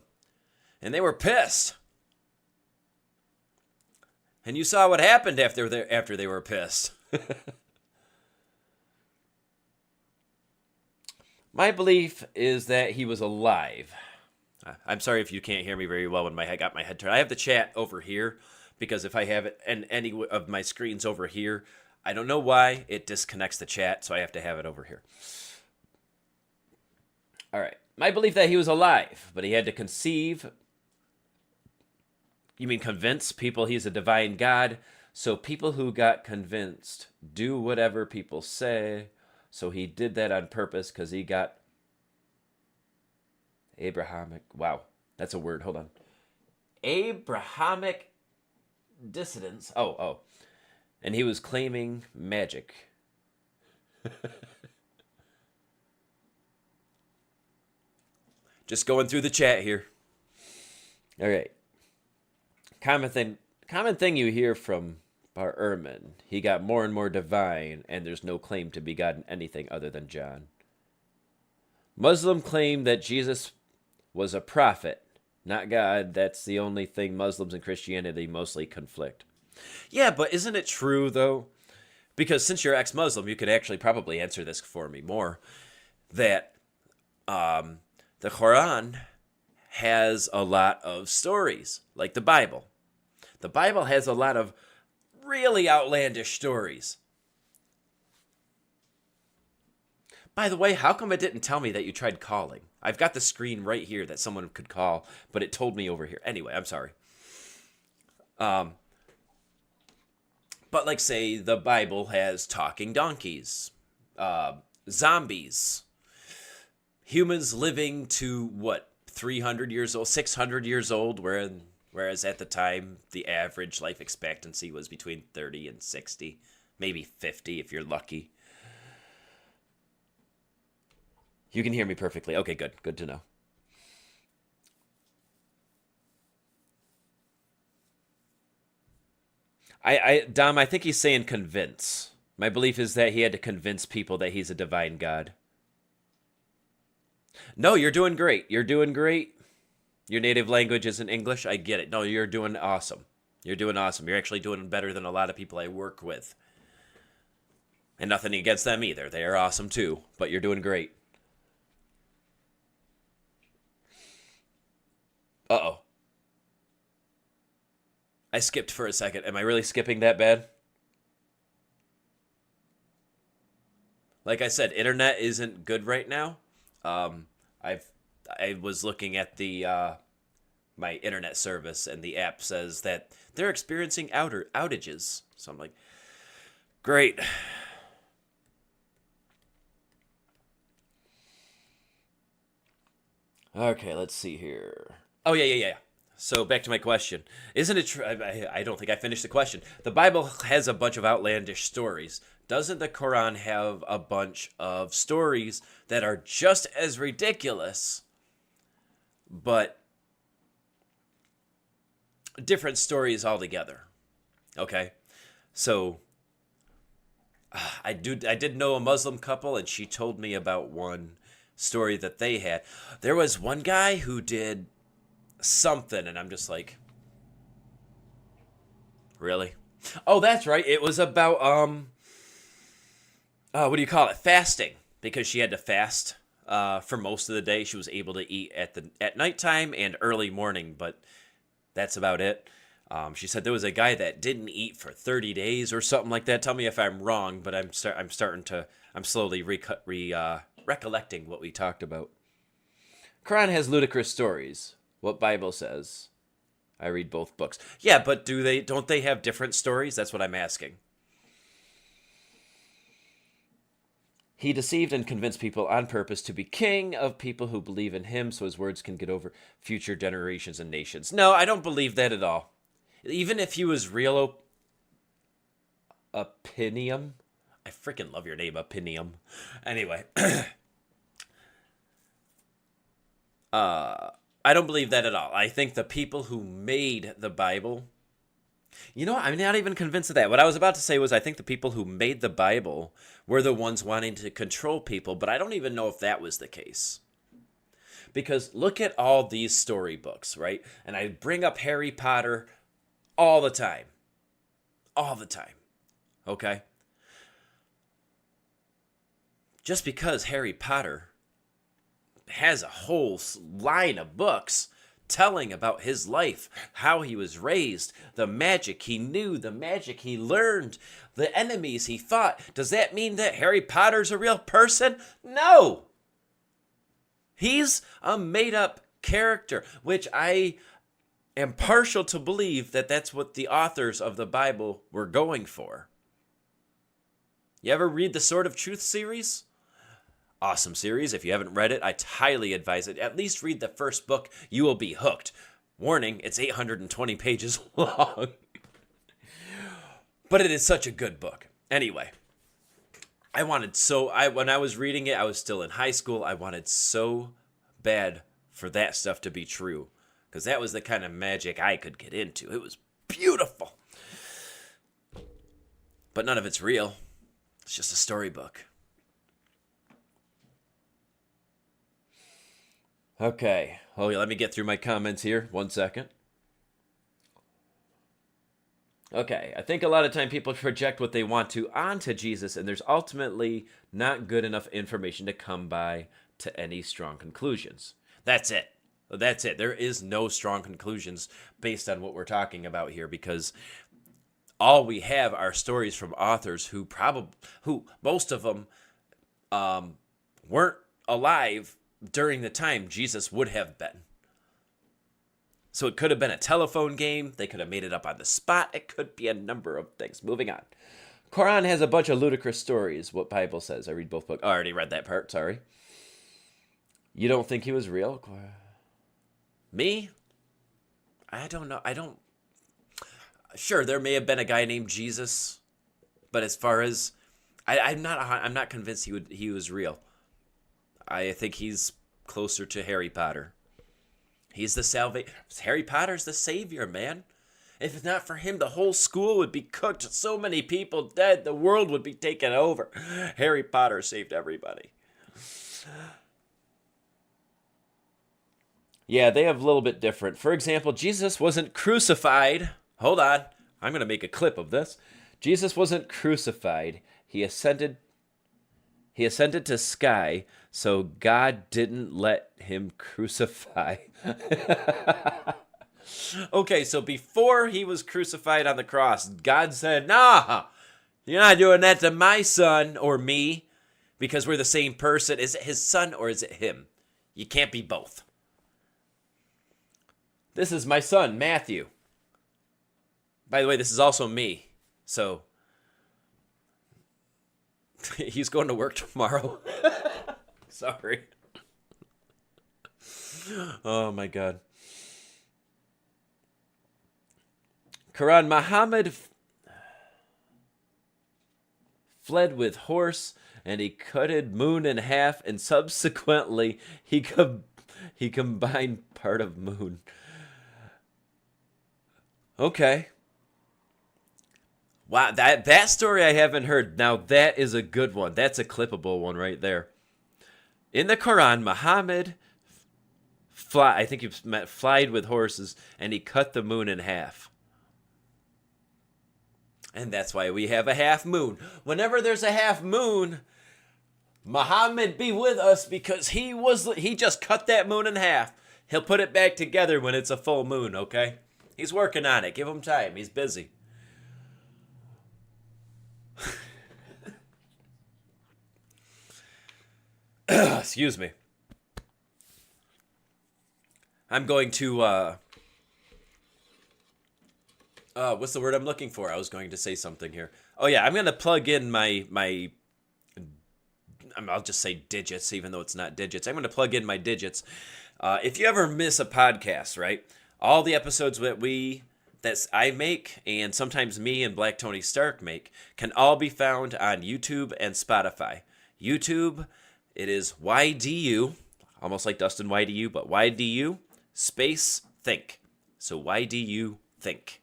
And they were pissed. And you saw what happened after they were pissed. My belief is that he was alive. I'm sorry if you can't hear me very well when I got my head turned. I have the chat over here because if I have it and any of my screens over here, I don't know why it disconnects the chat, so I have to have it over here. All right. My belief that he was alive, but he had to conceive. You mean convince people he's a divine God? So people who got convinced do whatever people say. So he did that on purpose because he got Abrahamic. Wow, that's a word. Hold on. Abrahamic dissidence. Oh. And he was claiming magic. Just going through the chat here. All right. Common thing you hear from Bar Ehrman. He got more and more divine, and there's no claim to be God in anything other than John. Muslim claim that Jesus was a prophet, not God. That's the only thing Muslims and Christianity mostly conflict. Yeah, but isn't it true, though? Because since you're ex-Muslim, you could actually probably answer this for me more. That the Quran has a lot of stories, like the Bible. The Bible has a lot of really outlandish stories. By the way, how come it didn't tell me that you tried calling? I've got the screen right here that someone could call, but it told me over here. Anyway, I'm sorry. But like, say, the Bible has talking donkeys, zombies, humans living to, 300 years old, 600 years old, whereas at the time, the average life expectancy was between 30 and 60, maybe 50 if you're lucky. You can hear me perfectly. Okay, good. Good to know. Dom, I think he's saying convince. My belief is that he had to convince people that he's a divine God. No, you're doing great. You're doing great. Your native language isn't English. I get it. No, you're doing awesome. You're doing awesome. You're actually doing better than a lot of people I work with. And nothing against them either. They are awesome too. But you're doing great. Uh-oh. I skipped for a second. Am I really skipping that bad? Like I said, internet isn't good right now. I was looking at the my internet service, and the app says that they're experiencing outages. So I'm like, great. Okay, let's see here. Oh, yeah. So back to my question. Isn't it true? I don't think I finished the question. The Bible has a bunch of outlandish stories. Doesn't the Quran have a bunch of stories that are just as ridiculous, but different stories altogether? Okay, so I did know a Muslim couple, and she told me about one story that they had. There was one guy who did something, and I'm just like, really? Oh, that's right. It was about what do you call it? Fasting, because she had to fast for most of the day. She was able to eat at nighttime and early morning, but that's about it. She said there was a guy that didn't eat for 30 days or something like that. Tell me if I'm wrong, but I'm slowly recollecting what we talked about. Quran has ludicrous stories. What Bible says. I read both books. Yeah, but don't they have different stories? That's what I'm asking. He deceived and convinced people on purpose to be king of people who believe in him so his words can get over future generations and nations. No, I don't believe that at all. Even if he was real Opinium. I freaking love your name, Opinium. Anyway. I don't believe that at all. I think the people who made the Bible... You know what? I'm not even convinced of that. What I was about to say was I think the people who made the Bible were the ones wanting to control people, but I don't even know if that was the case. Because look at all these storybooks, right? And I bring up Harry Potter all the time. All the time. Okay? Just because Harry Potter has a whole line of books telling about his life, how he was raised, the magic he knew, the magic he learned, the enemies he fought. Does that mean that Harry Potter's a real person? No! He's a made-up character, which I am partial to believe that that's what the authors of the Bible were going for. You ever read the Sword of Truth series? Awesome series. If you haven't read it, I highly advise it. At least read the first book. You will be hooked. Warning, it's 820 pages long. But it is such a good book. Anyway, when I was reading it, I was still in high school. I wanted so bad for that stuff to be true. Because that was the kind of magic I could get into. It was beautiful. But none of it's real. It's just a storybook. Okay. Oh, let me get through my comments here. 1 second. Okay. I think a lot of time people project what they want to onto Jesus, and there's ultimately not good enough information to come by to any strong conclusions. That's it. That's it. There is no strong conclusions based on what we're talking about here, because all we have are stories from authors who most of them weren't alive during the time Jesus would have been. So it could have been a telephone game. They could have made it up on the spot. It could be a number of things. Moving on. Quran has a bunch of ludicrous stories, what Bible says. I read both books. Oh, I already read that part. Sorry. You don't think he was real? Me? I don't know. Sure, there may have been a guy named Jesus, but as far as I'm not convinced he was real. I think he's closer to Harry Potter. He's the salvation. Harry Potter's the savior, man. If it's not for him, the whole school would be cooked. So many people dead. The world would be taken over. Harry Potter saved everybody. Yeah, they have a little bit different. For example, Jesus wasn't crucified. Hold on. I'm going to make a clip of this. Jesus wasn't crucified. He ascended to sky, so God didn't let him crucify. Okay, so before he was crucified on the cross, God said, nah, you're not doing that to my son or me, because we're the same person. Is it his son or is it him? You can't be both. This is my son, Matthew. By the way, this is also me, so he's going to work tomorrow. Sorry. Oh my God. Quran, Muhammad fled with horse and he cutted moon in half, and subsequently he combined part of moon. Okay. Wow, that story I haven't heard. Now that is a good one. That's a clippable one right there. In the Quran, Muhammad flied with horses, and he cut the moon in half. And that's why we have a half moon. Whenever there's a half moon, Muhammad be with us, because he just cut that moon in half. He'll put it back together when it's a full moon, okay? He's working on it. Give him time. He's busy. Excuse me. I'm going to, what's the word I'm looking for? I was going to say something here. Oh yeah, I'm going to plug in my I'll just say digits, even though it's not digits. I'm going to plug in my digits. If you ever miss a podcast, right? All the episodes that I make, and sometimes me and Black Tony Stark make, can all be found on YouTube and Spotify. YouTube, it is YDU, almost like Dustin YDU, but YDU space think. So YDU think.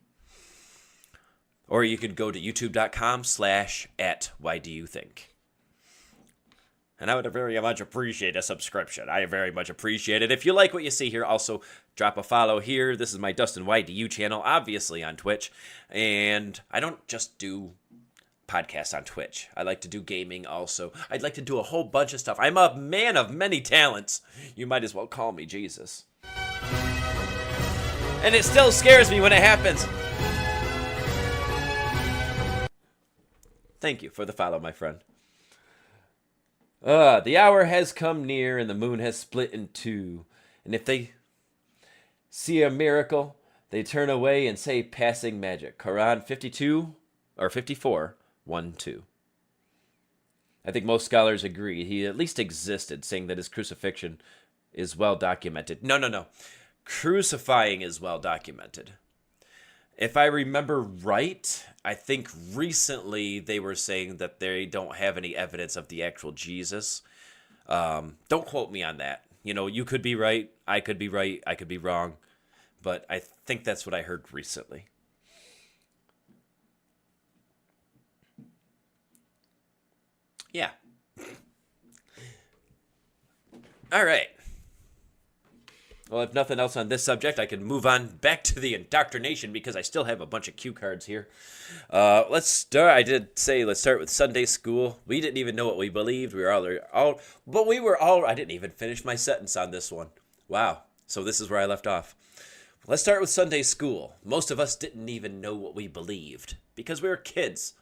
Or you could go to youtube.com/@YDUthink. And I would very much appreciate a subscription. I very much appreciate it. If you like what you see here, also drop a follow here. This is my Dustin YDU channel, obviously on Twitch. And I don't just do podcasts on Twitch. I like to do gaming also. I'd like to do a whole bunch of stuff. I'm a man of many talents. You might as well call me Jesus. And it still scares me when it happens. Thank you for the follow, my friend. The hour has come near and the moon has split in two. And if they see a miracle, they turn away and say passing magic. Quran 52 or 54, 1-2. I think most scholars agree he at least existed, saying that his crucifixion is well documented. No. Crucifying is well documented. If I remember right, I think recently they were saying that they don't have any evidence of the actual Jesus. Don't quote me on that. You know, you could be right, I could be wrong. But I think that's what I heard recently. Yeah. All right. Well, if nothing else on this subject, I can move on back to the indoctrination because I still have a bunch of cue cards here. Let's start. I did say let's start with Sunday school. We didn't even know what we believed. We were all. I didn't even finish my sentence on this one. Wow. So this is where I left off. Let's start with Sunday school. Most of us didn't even know what we believed because we were kids.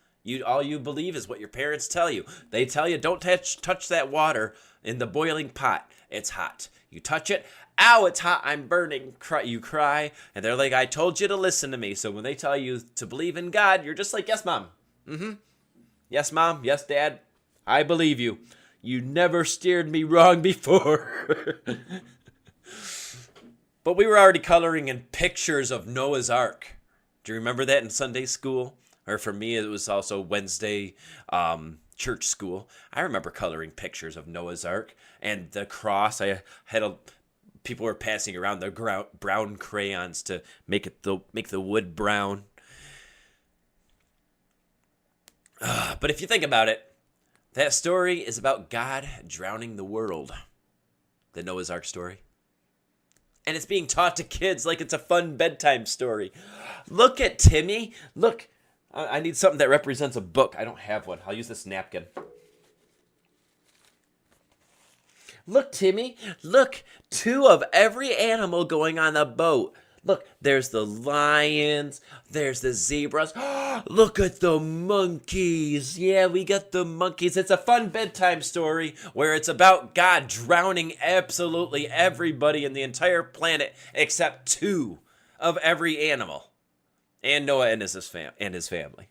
All you believe is what your parents tell you. They tell you don't touch that water in the boiling pot. It's hot. You touch it. Ow, it's hot, I'm burning. You cry, and they're like, I told you to listen to me. So when they tell you to believe in God, you're just like, yes, Mom. Yes, Mom. Yes, Dad. I believe you. You never steered me wrong before. But we were already coloring in pictures of Noah's Ark. Do you remember that in Sunday school? Or for me, it was also Wednesday church school. I remember coloring pictures of Noah's Ark and the cross. I had people were passing around the brown crayons to make the wood brown. But if you think about it, that story is about God drowning the world. The Noah's Ark story. And it's being taught to kids like it's a fun bedtime story. Look at Timmy. Look, I need something that represents a book. I don't have one. I'll use this napkin. Look, Timmy. Look, 2 of every animal going on the boat. Look, there's the lions. There's the zebras. Look at the monkeys. Yeah, we got the monkeys. It's a fun bedtime story where it's about God drowning absolutely everybody in the entire planet except 2 of every animal. And Noah and his family.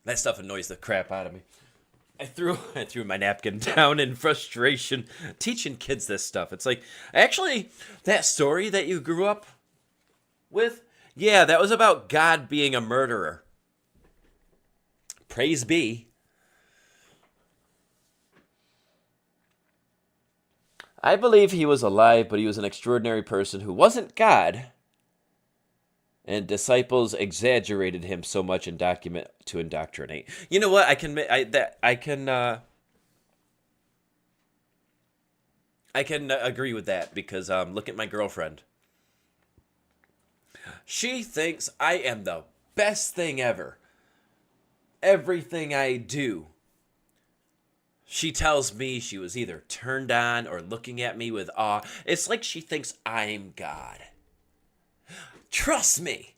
That stuff annoys the crap out of me. I threw my napkin down in frustration teaching kids this stuff. It's like, actually, that story that you grew up with, yeah, that was about God being a murderer. Praise be. I believe he was alive, but he was an extraordinary person who wasn't God. And disciples exaggerated him so much to indoctrinate. You know what? I can agree with that because look at my girlfriend. She thinks I am the best thing ever. Everything I do. She tells me she was either turned on or looking at me with awe. It's like she thinks I'm God. Trust me,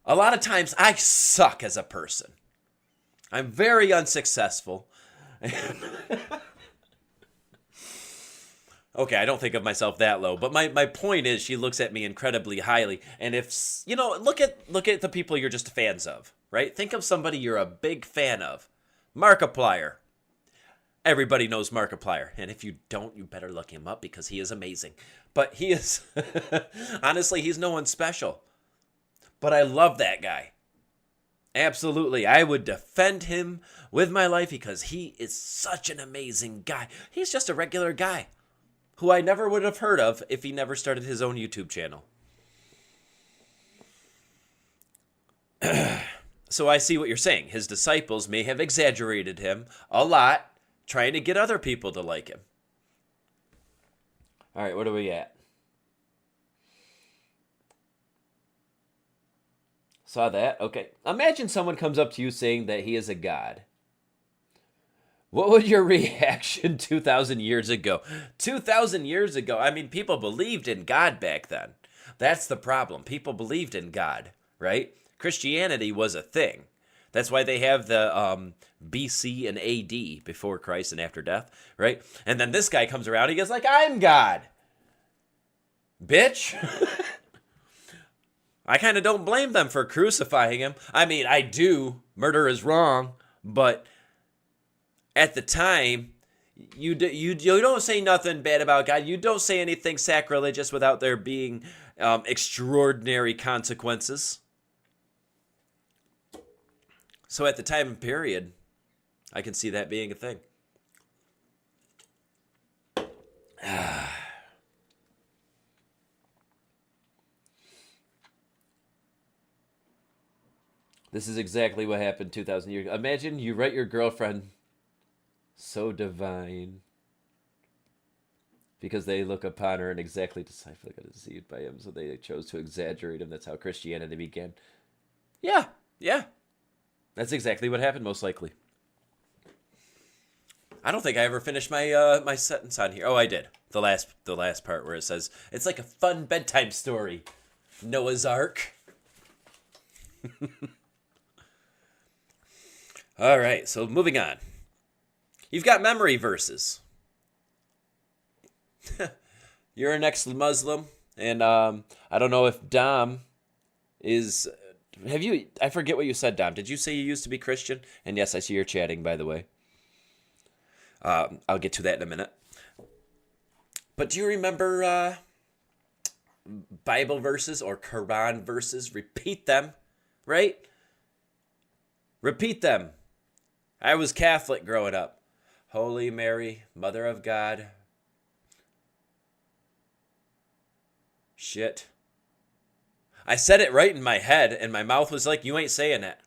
a lot of times I suck as a person. I'm very unsuccessful. Okay, I don't think of myself that low, but my point is she looks at me incredibly highly. And if, look at the people you're just fans of, right? Think of somebody you're a big fan of. Markiplier. Everybody knows Markiplier. And if you don't, you better look him up because he is amazing. But he is, honestly, he's no one special. But I love that guy. Absolutely. I would defend him with my life because he is such an amazing guy. He's just a regular guy who I never would have heard of if he never started his own YouTube channel. So I see what you're saying. His disciples may have exaggerated him a lot, trying to get other people to like him. All right, what are we at? Saw that? Okay. Imagine someone comes up to you saying that he is a god. What would your reaction 2,000 years ago? 2,000 years ago, I mean, people believed in God back then. That's the problem. People believed in God, right? Christianity was a thing. That's why they have the BC and AD, before Christ and after death, right? And then this guy comes around, he goes like, I'm God. Bitch. I kind of don't blame them for crucifying him. I mean, I do. Murder is wrong, but at the time, you don't say nothing bad about God. You don't say anything sacrilegious without there being extraordinary consequences. So at the time and period, I can see that being a thing. This is exactly what happened 2,000 years ago. Imagine you write your girlfriend, so divine, because they look upon her and exactly disciple got deceived by him, so they chose to exaggerate him. That's how Christianity began. Yeah. That's exactly what happened, most likely. I don't think I ever finished my my sentence on here. Oh, I did. The last part where it says, it's like a fun bedtime story. Noah's Ark. All right, so moving on. You've got memory verses. You're an ex-Muslim, and I don't know if Dom is... Have you... I forget what you said, Dom. Did you say you used to be Christian? And yes, I see you're chatting, by the way. I'll get to that in a minute. But do you remember Bible verses or Quran verses? Repeat them, right? Repeat them. I was Catholic growing up. Holy Mary, Mother of God. Shit. I said it right in my head, and my mouth was like, you ain't saying that.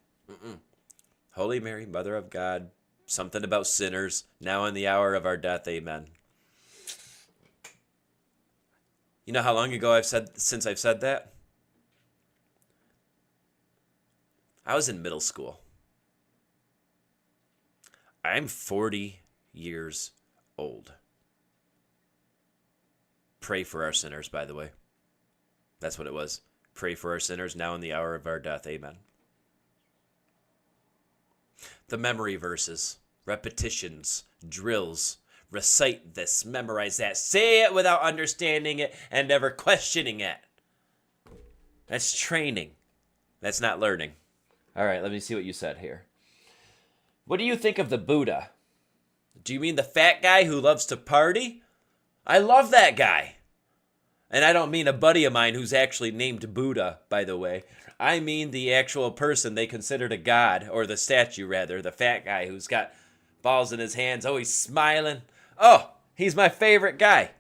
Holy Mary, Mother of God. Something about sinners. Now in the hour of our death, amen. You know how long ago I've said that? I was in middle school. I'm 40 years old. Pray for our sinners, by the way. That's what it was. Pray for our sinners now in the hour of our death. Amen. The memory verses, repetitions, drills. Recite this, memorize that. Say it without understanding it and never questioning it. That's training. That's not learning. All right, let me see what you said here. What do you think of the Buddha? Do you mean the fat guy who loves to party? I love that guy. And I don't mean a buddy of mine who's actually named Buddha, by the way. I mean the actual person they considered a god, or the statue rather, the fat guy who's got balls in his hands, always smiling. Oh, he's my favorite guy.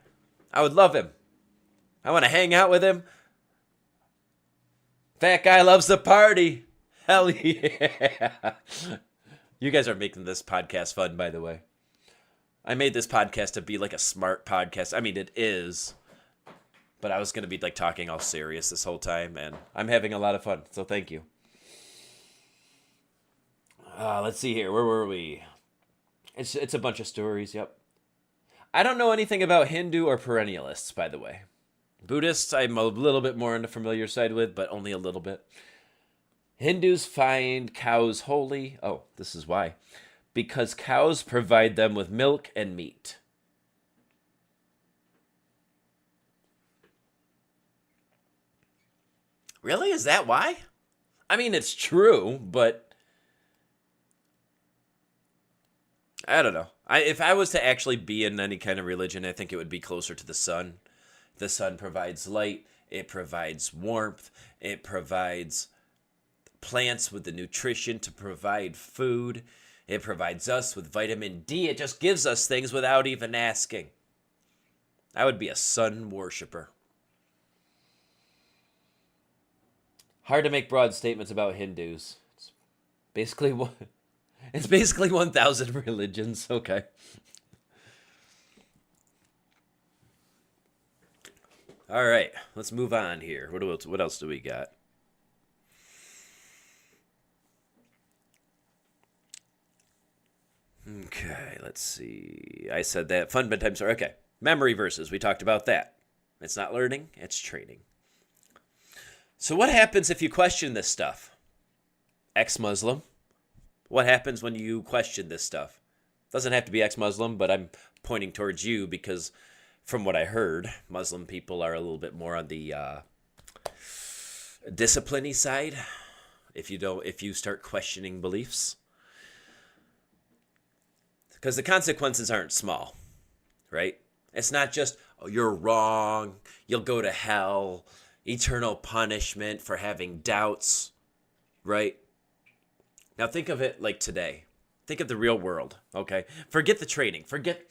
I would love him. I want to hang out with him. Fat guy loves to party. Hell yeah. You guys are making this podcast fun, by the way. I made this podcast to be like a smart podcast. I mean, it is. But I was going to be like talking all serious this whole time, and I'm having a lot of fun, so thank you. Let's see here. Where were we? It's a bunch of stories, yep. I don't know anything about Hindu or perennialists, by the way. Buddhists, I'm a little bit more on the familiar side with, but only a little bit. Hindus find cows holy. Oh, this is why. Because cows provide them with milk and meat. Really? Is that why? I mean, it's true, but I don't know. If I was to actually be in any kind of religion, I think it would be closer to the sun. The sun provides light. It provides warmth. It provides plants with the nutrition to provide food. It provides us with vitamin D. It just gives us things without even asking. I would be a sun worshiper. Hard to make broad statements about Hindus. Basically, it's basically 1,000 religions. Okay. All right, let's move on here. What else do we got? Okay, let's see. I said that fun bedtime story. Okay, memory verses. We talked about that. It's not learning, it's training. So what happens if you question this stuff? Ex-Muslim. What happens when you question this stuff? Doesn't have to be ex-Muslim, but I'm pointing towards you because from what I heard, Muslim people are a little bit more on the discipline-y side. If you start questioning beliefs. Because the consequences aren't small, right? It's not just, oh, you're wrong, you'll go to hell, eternal punishment for having doubts, right? Now think of it like today. Think of the real world, okay? Forget the training. Forget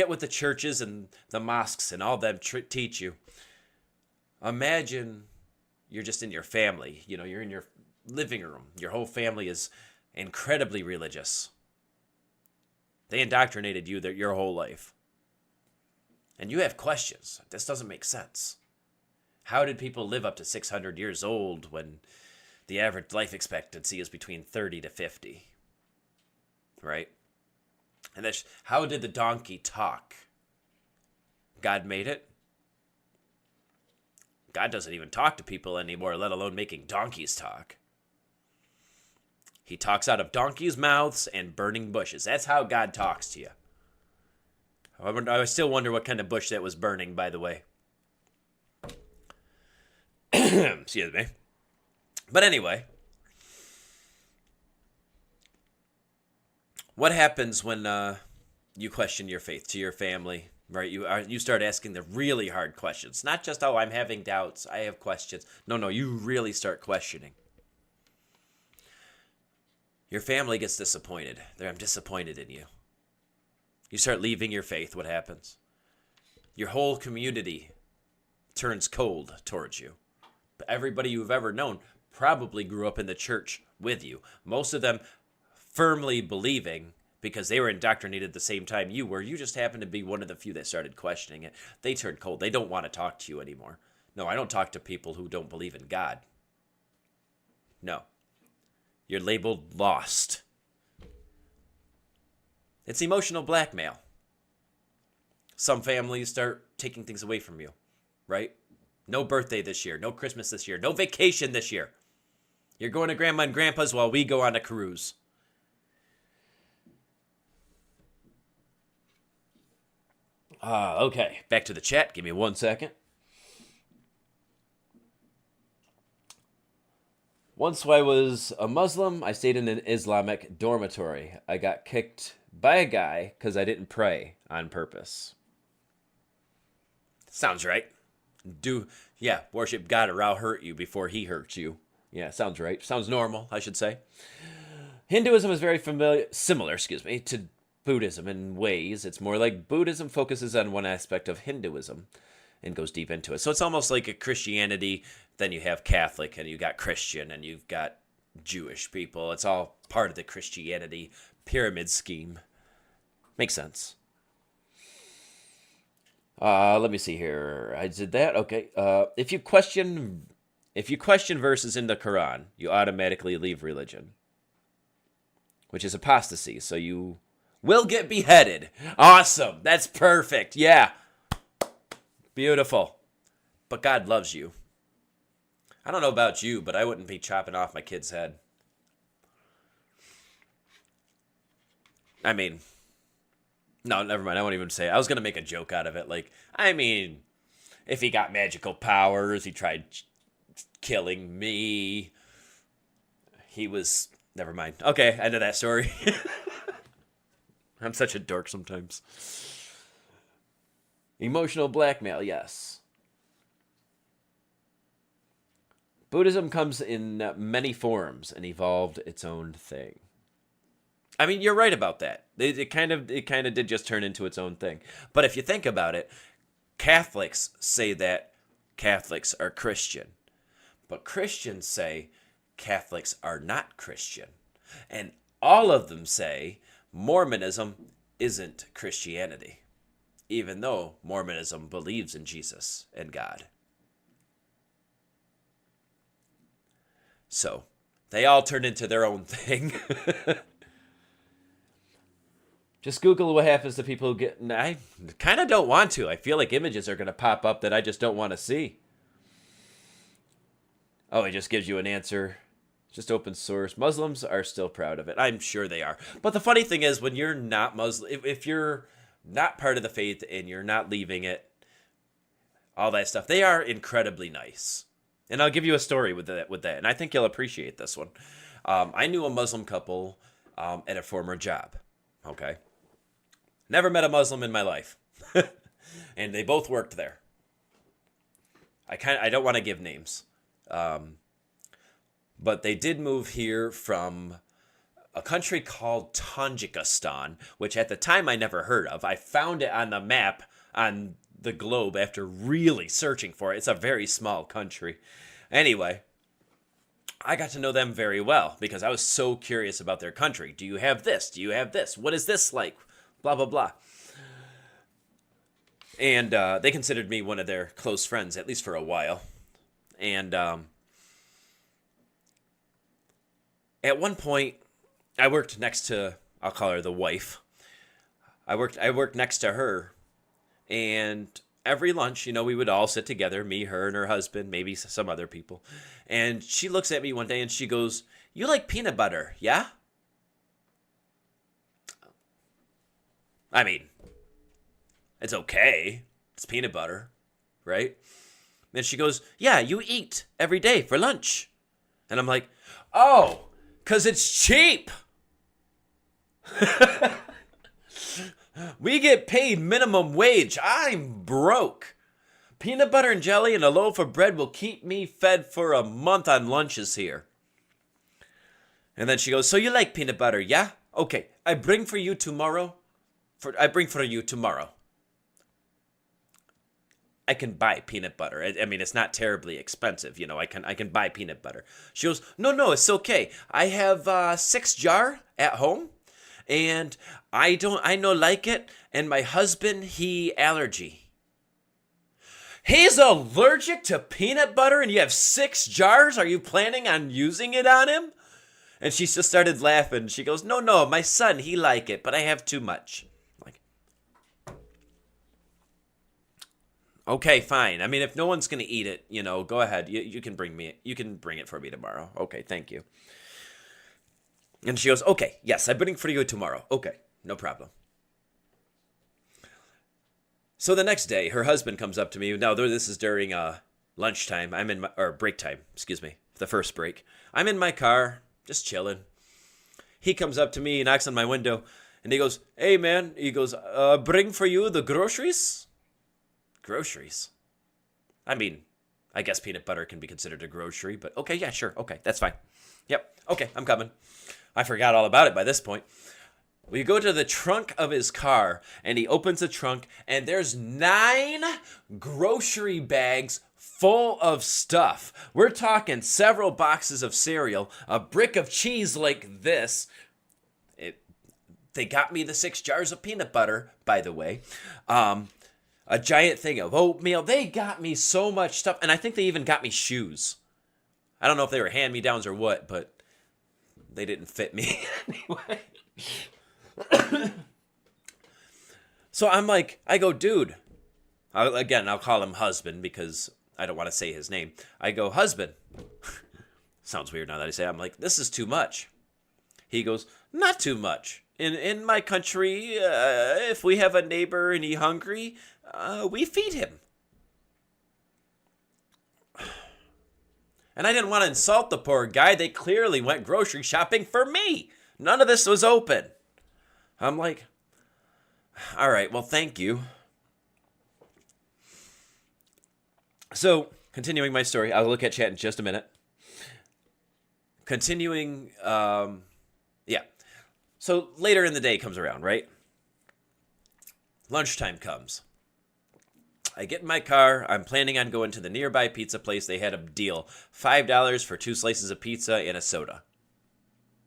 what the churches and the mosques and all them teach you. Imagine you're just in your family. You know, you're in your living room. Your whole family is incredibly religious. They indoctrinated you your whole life. And you have questions. This doesn't make sense. How did people live up to 600 years old when the average life expectancy is between 30 to 50? Right? And how did the donkey talk? God made it. God doesn't even talk to people anymore, let alone making donkeys talk. He talks out of donkeys' mouths and burning bushes. That's how God talks to you. I still wonder what kind of bush that was burning, by the way. Excuse me. But anyway, what happens when you question your faith to your family, right? You start asking the really hard questions. Not just, oh, I'm having doubts, I have questions. No, you really start questioning. Your family gets disappointed. I'm disappointed in you. You start leaving your faith, what happens? Your whole community turns cold towards you. Everybody you've ever known probably grew up in the church with you. Most of them firmly believing because they were indoctrinated at the same time you were. You just happened to be one of the few that started questioning it. They turned cold. They don't want to talk to you anymore. No, I don't talk to people who don't believe in God. No. You're labeled lost. It's emotional blackmail. Some families start taking things away from you, right? No birthday this year, no Christmas this year, no vacation this year. You're going to Grandma and Grandpa's while we go on a cruise. Okay, back to the chat. Give me 1 second. Once I was a Muslim, I stayed in an Islamic dormitory. I got kicked by a guy because I didn't pray on purpose. Sounds right. Worship God or I'll hurt you before he hurts you. Yeah, sounds right. Sounds normal, I should say. Hinduism is very similar to Buddhism in ways. It's more like Buddhism focuses on one aspect of Hinduism and goes deep into it. So it's almost like a Christianity, then you have Catholic, and you got Christian, and you've got Jewish people. It's all part of the Christianity pyramid scheme. Makes sense. Let me see here. I did that. Okay. If you question verses in the Quran, you automatically leave religion, which is apostasy. So you will get beheaded. Awesome. That's perfect. Yeah. Beautiful. But God loves you. I don't know about you, but I wouldn't be chopping off my kid's head. I mean, no, never mind. I won't even say it. I was going to make a joke out of it. If he got magical powers, he tried killing me. Never mind. Okay, end of that story. I'm such a dork sometimes. Emotional blackmail, yes. Buddhism comes in many forms and evolved its own thing. I mean, you're right about that. It kind of did just turn into its own thing. But if you think about it, Catholics say that Catholics are Christian. But Christians say Catholics are not Christian. And all of them say Mormonism isn't Christianity, even though Mormonism believes in Jesus and God. So, they all turned into their own thing. Just Google what happens to people who get... I kind of don't want to. I feel like images are going to pop up that I just don't want to see. Oh, it just gives you an answer. Just open source. Muslims are still proud of it. I'm sure they are. But the funny thing is, when you're not Muslim, if you're not part of the faith and you're not leaving it, all that stuff, they are incredibly nice. And I'll give you a story with that, and I think you'll appreciate this one. I knew a Muslim couple at a former job. Okay. Never met a Muslim in my life. And they both worked there. I don't want to give names. But they did move here from a country called Tajikistan, which at the time I never heard of. I found it on the map on the globe after really searching for it. It's a very small country. Anyway, I got to know them very well because I was so curious about their country. Do you have this? Do you have this? What is this like? Blah, blah, blah. And they considered me one of their close friends, at least for a while. And at one point, I worked next to, I'll call her the wife. I worked next to her, and every lunch, we would all sit together, me, her, and her husband, maybe some other people. And she looks at me one day and she goes, "You like peanut butter, yeah?" I mean, it's okay. It's peanut butter, right? And she goes, "Yeah, you eat every day for lunch." And I'm like, "Oh, 'cause it's cheap." We get paid minimum wage. I'm broke. Peanut butter and jelly and a loaf of bread will keep me fed for a month on lunches here. And then she goes, "So you like peanut butter, yeah? Okay, I bring for you tomorrow. I can buy peanut butter. I mean, it's not terribly expensive. I can buy peanut butter." She goes, No, it's okay. I have 6 jar at home, and I no like it. And my husband, he allergy. He's allergic to peanut butter, and you have 6 jars? Are you planning on using it on him? And she just started laughing. She goes, No, my son, he like it, but I have too much. Okay, fine. I mean, if no one's going to eat it, go ahead. You can bring it for me tomorrow. Okay, thank you. And she goes, "Okay, yes, I bring it for you tomorrow. Okay, no problem." So the next day, her husband comes up to me. Now, this is during lunchtime. Or break time, excuse me, the first break. I'm in my car, just chilling. He comes up to me, knocks on my window, and he goes, "Hey, man," he goes, "bring for you the groceries?" Groceries? I mean, I guess peanut butter can be considered a grocery, but okay, yeah, sure. Okay, that's fine. Yep, okay, I'm coming. I forgot all about it by this point. We go to the trunk of his car, and he opens the trunk, and there's 9 grocery bags full of stuff. We're talking several boxes of cereal, a brick of cheese like this. They got me the 6 jars of peanut butter, by the way. A giant thing of oatmeal. They got me so much stuff. And I think they even got me shoes. I don't know if they were hand-me-downs or what, but they didn't fit me anyway. So I'm like, I go, "Dude." I'll call him husband because I don't want to say his name. I go, "Husband." Sounds weird now that I say it. I'm like, "This is too much." He goes, "Not too much. In my country, if we have a neighbor and he's hungry, we feed him." And I didn't want to insult the poor guy. They clearly went grocery shopping for me. None of this was open. I'm like, all right, well, thank you. So, continuing my story, I'll look at chat in just a minute. Continuing, yeah. So later in the day comes around, right? Lunchtime comes. I get in my car. I'm planning on going to the nearby pizza place. They had a deal. $5 for 2 slices of pizza and a soda.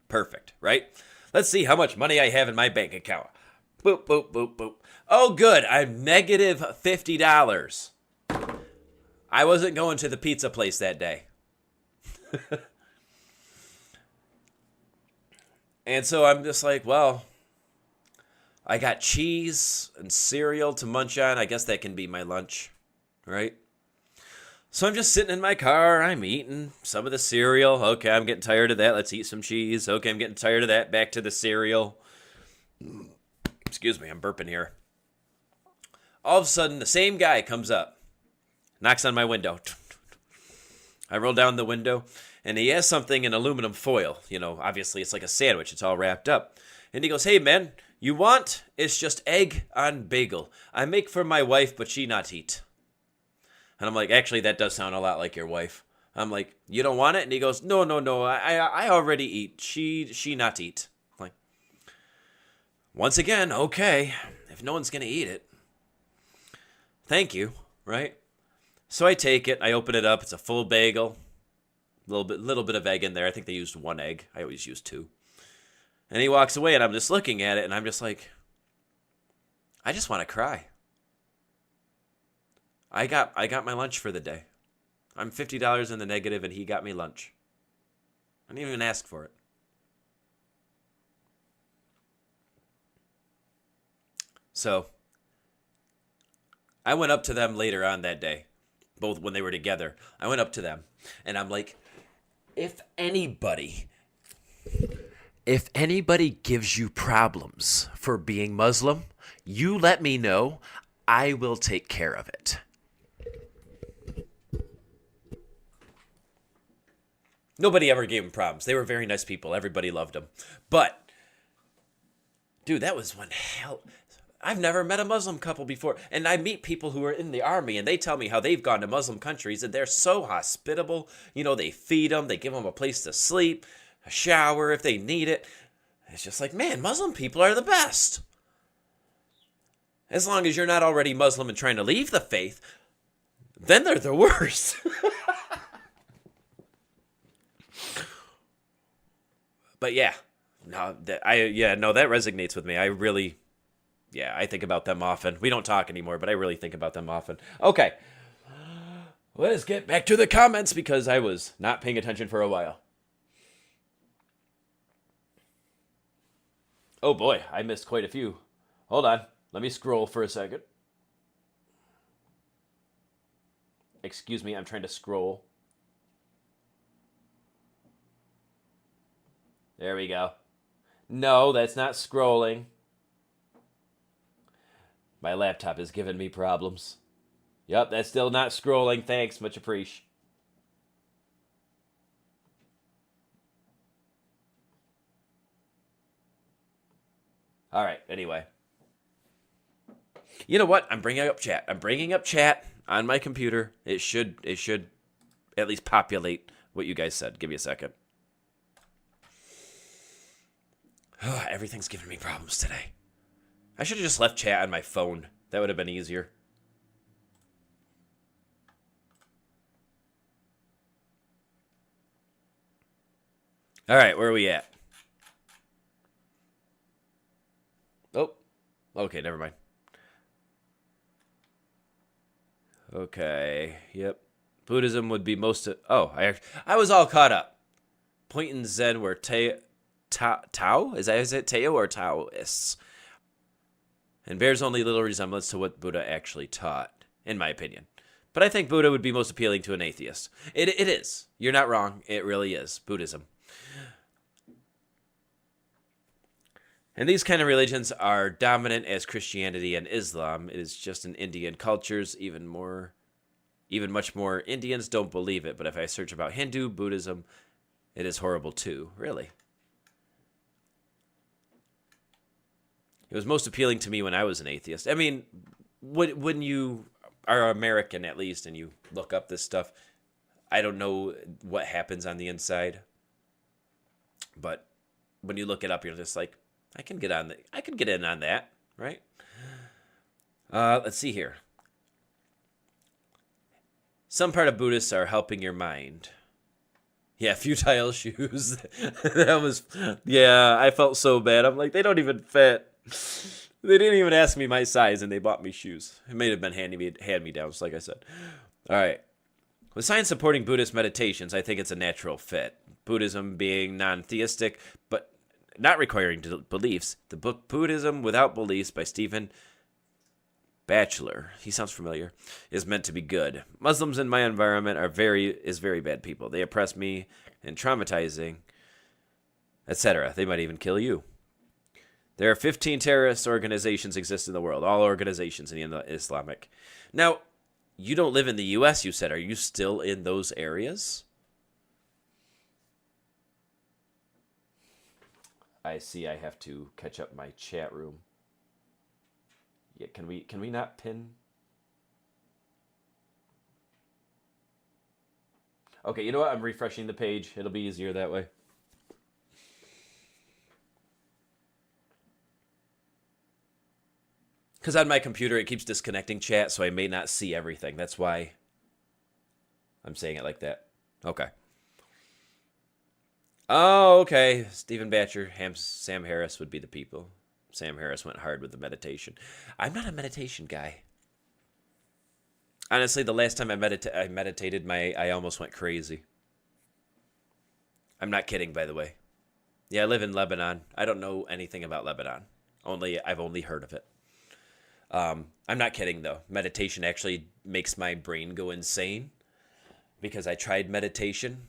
Perfect, right? Let's see how much money I have in my bank account. Boop, boop, boop, boop. Oh, good. I'm negative $50. I wasn't going to the pizza place that day. And so I'm just like, well, I got cheese and cereal to munch on. I guess that can be my lunch, right? So I'm just sitting in my car. I'm eating some of the cereal. Okay, I'm getting tired of that. Let's eat some cheese. Okay, I'm getting tired of that. Back to the cereal. Excuse me, I'm burping here. All of a sudden, the same guy comes up, knocks on my window. I roll down the window, and he has something in aluminum foil. You know, obviously it's like a sandwich. It's all wrapped up. And he goes, "Hey, man, you want? It's just egg on bagel. I make for my wife, but she not eat." And I'm like, actually, that does sound a lot like your wife. I'm like, "You don't want it?" And he goes, No. I already eat. She not eat." I'm like, once again, okay, if no one's going to eat it, thank you, right? So I take it, I open it up, it's a full bagel, little bit of egg in there. I think they used 1 egg. I always use 2. And he walks away, and I'm just looking at it, and I'm just like, I just want to cry. I got my lunch for the day. I'm $50 in the negative, and he got me lunch. I didn't even ask for it. So I went up to them later on that day, both when they were together. I went up to them, and I'm like, if anybody gives you problems for being Muslim, you let me know. I will take care of it. Nobody ever gave them problems. They were very nice people. Everybody loved them. But, dude, that was one hell. I've never met a Muslim couple before. And I meet people who are in the army, and they tell me how they've gone to Muslim countries, and they're so hospitable. You know, they feed them. They give them a place to sleep, a shower if they need it. It's just like, man, Muslim people are the best. As long as you're not already Muslim and trying to leave the faith, then they're the worst. But yeah, that resonates with me. I think about them often. We don't talk anymore, but I really think about them often. Okay, let's get back to the comments because I was not paying attention for a while. Oh boy, I missed quite a few. Hold on, let me scroll for a second. Excuse me, I'm trying to scroll. There we go. No, that's not scrolling. My laptop is giving me problems. Yep, that's still not scrolling. Thanks, much appreciated. All right, anyway. You know what? I'm bringing up chat on my computer. It should at least populate what you guys said. Give me a second. Everything's giving me problems today. I should have just left chat on my phone. That would have been easier. All right, where are we at? Oh, okay, never mind. Okay, yep. Buddhism would be most... I was all caught up. Point and Zen were Tao? Is it Tao or Taoists? And bears only little resemblance to what Buddha actually taught, in my opinion. But I think Buddha would be most appealing to an atheist. It is. You're not wrong. It really is. Buddhism. And these kind of religions are dominant as Christianity and Islam. It is just in Indian cultures, even much more Indians don't believe it. But if I search about Hindu, Buddhism, it is horrible too. Really. It was most appealing to me when I was an atheist. I mean, when you are American at least and you look up this stuff, I don't know what happens on the inside. But when you look it up, you're just like, I can get in on that, right? Let's see here. Some part of Buddhists are helping your mind. Yeah, futile shoes. That was, yeah, I felt so bad. I'm like, they don't even fit. They didn't even ask me my size, and they bought me shoes. It may have been hand-me-downs, like I said. All right. With science supporting Buddhist meditations, I think it's a natural fit. Buddhism being non-theistic, but not requiring beliefs. The book Buddhism Without Beliefs by Stephen Batchelor, he sounds familiar, is meant to be good. Muslims in my environment are very bad people. They oppress me and traumatizing, etc. They might even kill you. There are 15 terrorist organizations exist in the world, all organizations in the Islamic. Now, you don't live in the U.S., you said. Are you still in those areas? I see I have to catch up my chat room. Yeah, can we not pin? Okay, you know what? I'm refreshing the page. It'll be easier that way. Because on my computer, it keeps disconnecting chat, so I may not see everything. That's why I'm saying it like that. Okay. Oh, okay. Stephen Batcher, Sam Harris would be the people. Sam Harris went hard with the meditation. I'm not a meditation guy. Honestly, the last time I meditated, I almost went crazy. I'm not kidding, by the way. Yeah, I live in Lebanon. I don't know anything about Lebanon. I've only heard of it. I'm not kidding, though. Meditation actually makes my brain go insane because I tried meditation.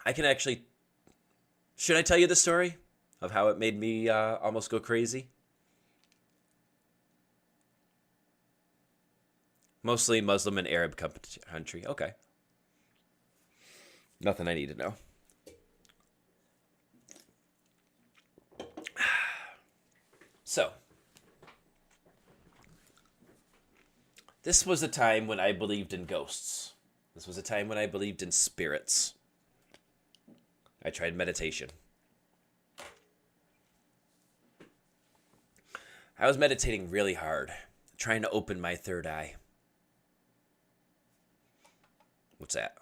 I can actually... Should I tell you the story of how it made me almost go crazy? Mostly Muslim and Arab country. Okay. Nothing I need to know. So, this was a time when I believed in ghosts. This was a time when I believed in spirits. I tried meditation. I was meditating really hard, trying to open my third eye. What's that?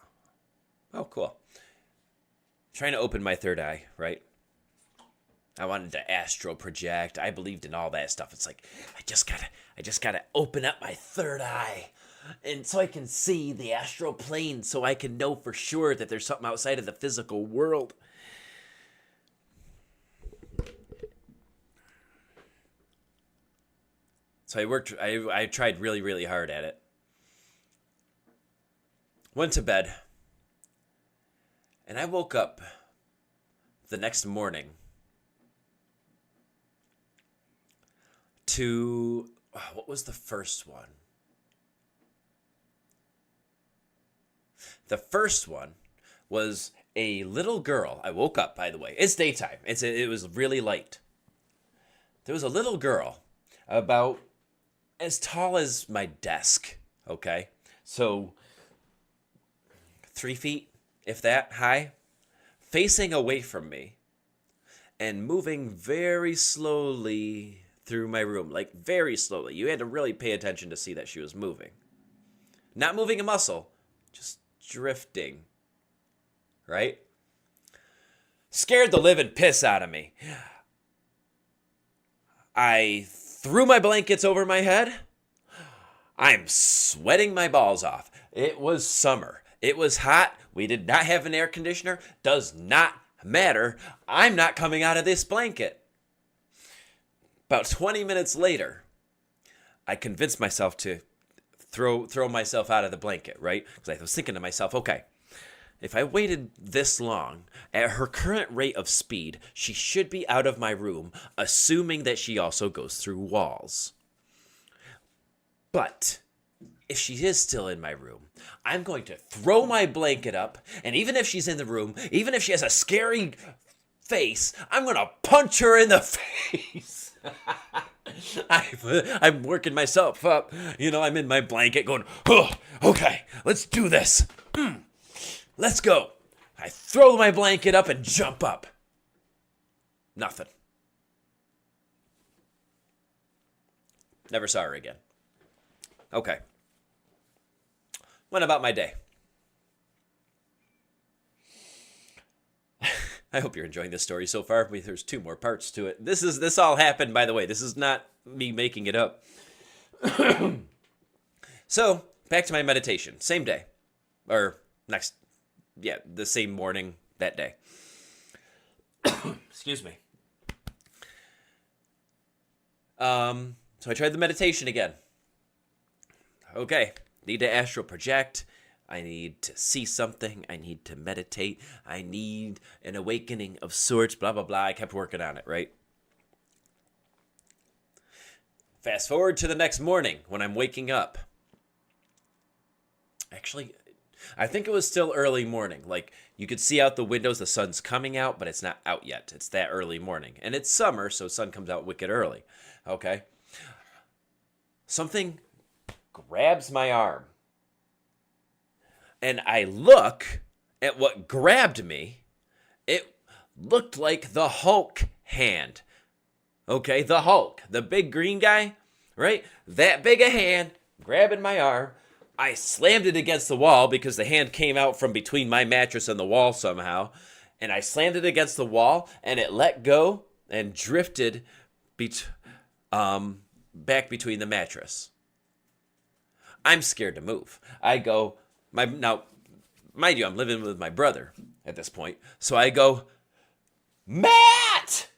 Oh, cool. Trying to open my third eye, right? I wanted to astral project. I believed in all that stuff. It's like, I just gotta open up my third eye. And so I can see the astral plane, so I can know for sure that there's something outside of the physical world. So I tried really, really hard at it. Went to bed. And I woke up the next morning to, what was the first one? The first one was a little girl. I woke up, by the way. It's daytime. It was really light. There was a little girl about as tall as my desk, okay? So 3 feet, if that, high, facing away from me and moving very slowly through my room, like very slowly. You had to really pay attention to see that she was moving. Not moving a muscle, just drifting, right? Scared the living piss out of me. I threw my blankets over my head. I'm sweating my balls off. It was summer. It was hot. We did not have an air conditioner. Does not matter. I'm not coming out of this blanket. About 20 minutes later, I convinced myself to throw myself out of the blanket, right? Because I was thinking to myself, okay, if I waited this long, at her current rate of speed, she should be out of my room, assuming that she also goes through walls. But if she is still in my room, I'm going to throw my blanket up, and even if she's in the room, even if she has a scary face, I'm going to punch her in the face. I'm working myself up. You know, I'm in my blanket going, oh, okay, let's do this. Let's go. I throw my blanket up and jump up. Nothing. Never saw her again. Okay. Went about my day. I hope you're enjoying this story so far. There's 2 more parts to it. This all happened, by the way. This is not me making it up. So, back to my meditation. Same day. Or the same morning that day. Excuse me. So I tried the meditation again. Okay, need to astral project. I need to see something. I need to meditate. I need an awakening of sorts, blah, blah, blah. I kept working on it, right? Fast forward to the next morning when I'm waking up. Actually, I think it was still early morning. Like, you could see out the windows the sun's coming out, but it's not out yet. It's that early morning. And it's summer, so sun comes out wicked early. Okay? Something grabs my arm. And I look at what grabbed me. It looked like the Hulk hand. Okay, the Hulk. The big green guy, right? That big a hand grabbing my arm. I slammed it against the wall because the hand came out from between my mattress and the wall somehow. And I slammed it against the wall, and it let go and drifted back between the mattress. I'm scared to move. I go, now, mind you, I'm living with my brother at this point. So I go, Matt!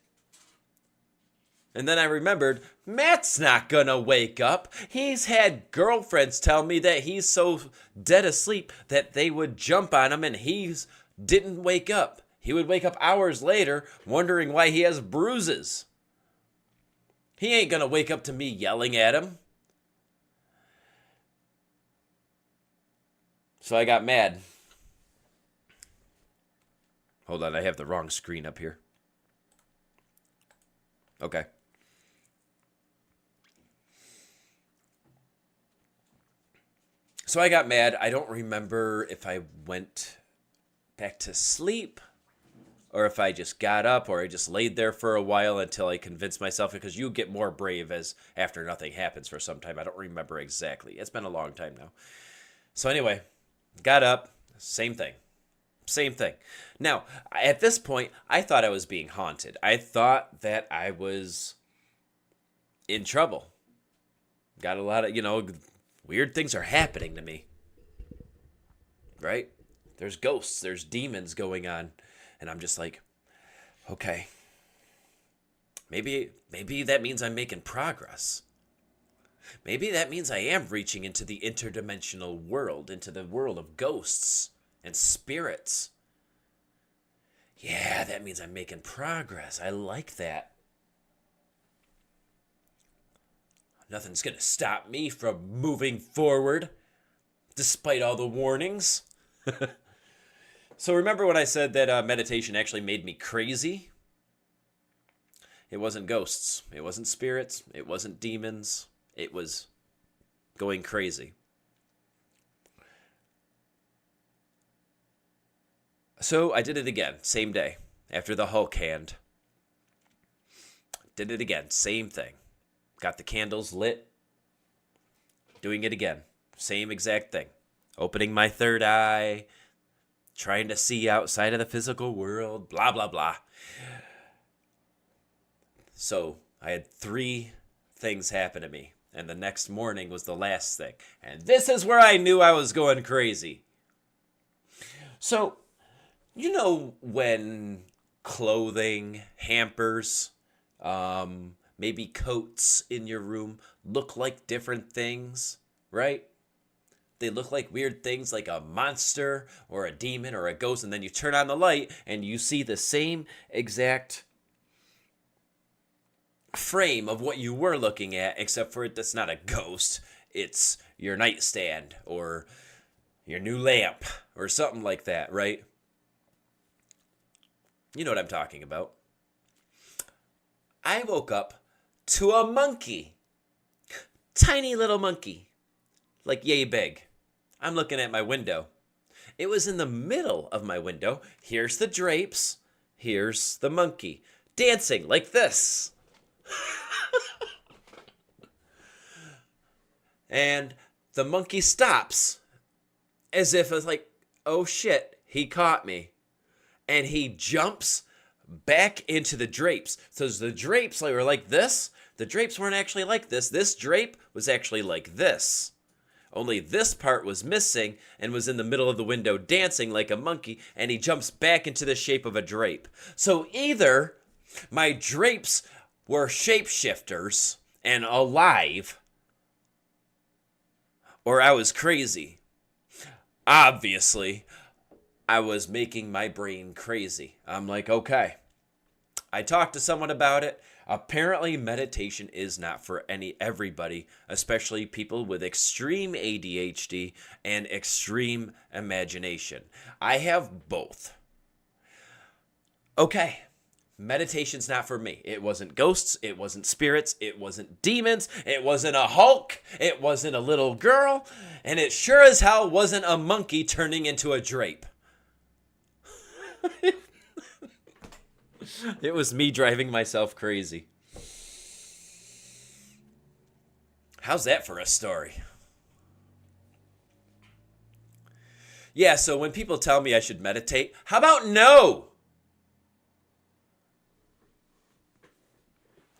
And then I remembered, Matt's not gonna wake up. He's had girlfriends tell me that he's so dead asleep that they would jump on him and he didn't wake up. He would wake up hours later wondering why he has bruises. He ain't gonna wake up to me yelling at him. So I got mad. Hold on, I have the wrong screen up here. Okay. So I got mad. I don't remember if I went back to sleep or if I just got up or I just laid there for a while until I convinced myself, because you get more brave as after nothing happens for some time. I don't remember exactly. It's been a long time now. So anyway, got up, same thing. Same thing. Now, at this point, I thought I was being haunted. I thought that I was in trouble. Got a lot of, weird things are happening to me. Right? There's ghosts, there's demons going on. And I'm just like, okay. Maybe that means I'm making progress. Maybe that means I am reaching into the interdimensional world, into the world of ghosts and spirits. Yeah, that means I'm making progress. I like that. Nothing's going to stop me from moving forward, despite all the warnings. So remember when I said that meditation actually made me crazy? It wasn't ghosts. It wasn't spirits. It wasn't demons. It was going crazy. So I did it again, same day, after the Hulk hand. Did it again, same thing. Got the candles lit. Doing it again, same exact thing. Opening my third eye, trying to see outside of the physical world, blah, blah, blah. So I had 3 things happen to me, and the next morning was the last thing. And this is where I knew I was going crazy. So, when clothing, hampers, maybe coats in your room look like different things, right? They look like weird things, like a monster or a demon or a ghost, and then you turn on the light and you see the same exact frame of what you were looking at, except for it's not a ghost. It's your nightstand or your new lamp or something like that, right? You know what I'm talking about. I woke up to a monkey. Tiny little monkey. Like yay big. I'm looking at my window. It was in the middle of my window. Here's the drapes. Here's the monkey. Dancing like this. And the monkey stops as if it's like, oh shit, he caught me. And he jumps back into the drapes. So the drapes were like this. The drapes weren't actually like this. This drape was actually like this. Only this part was missing and was in the middle of the window dancing like a monkey, and he jumps back into the shape of a drape. So either my drapes were shapeshifters and alive, or I was crazy. Obviously, I was making my brain crazy. I'm like, okay. I talked to someone about it. Apparently, meditation is not for everybody, especially people with extreme ADHD and extreme imagination. I have both. Okay, meditation's not for me. It wasn't ghosts, it wasn't spirits, it wasn't demons, it wasn't a Hulk, it wasn't a little girl, and it sure as hell wasn't a monkey turning into a drape. It was me driving myself crazy. How's that for a story? Yeah, so when people tell me I should meditate, how about no?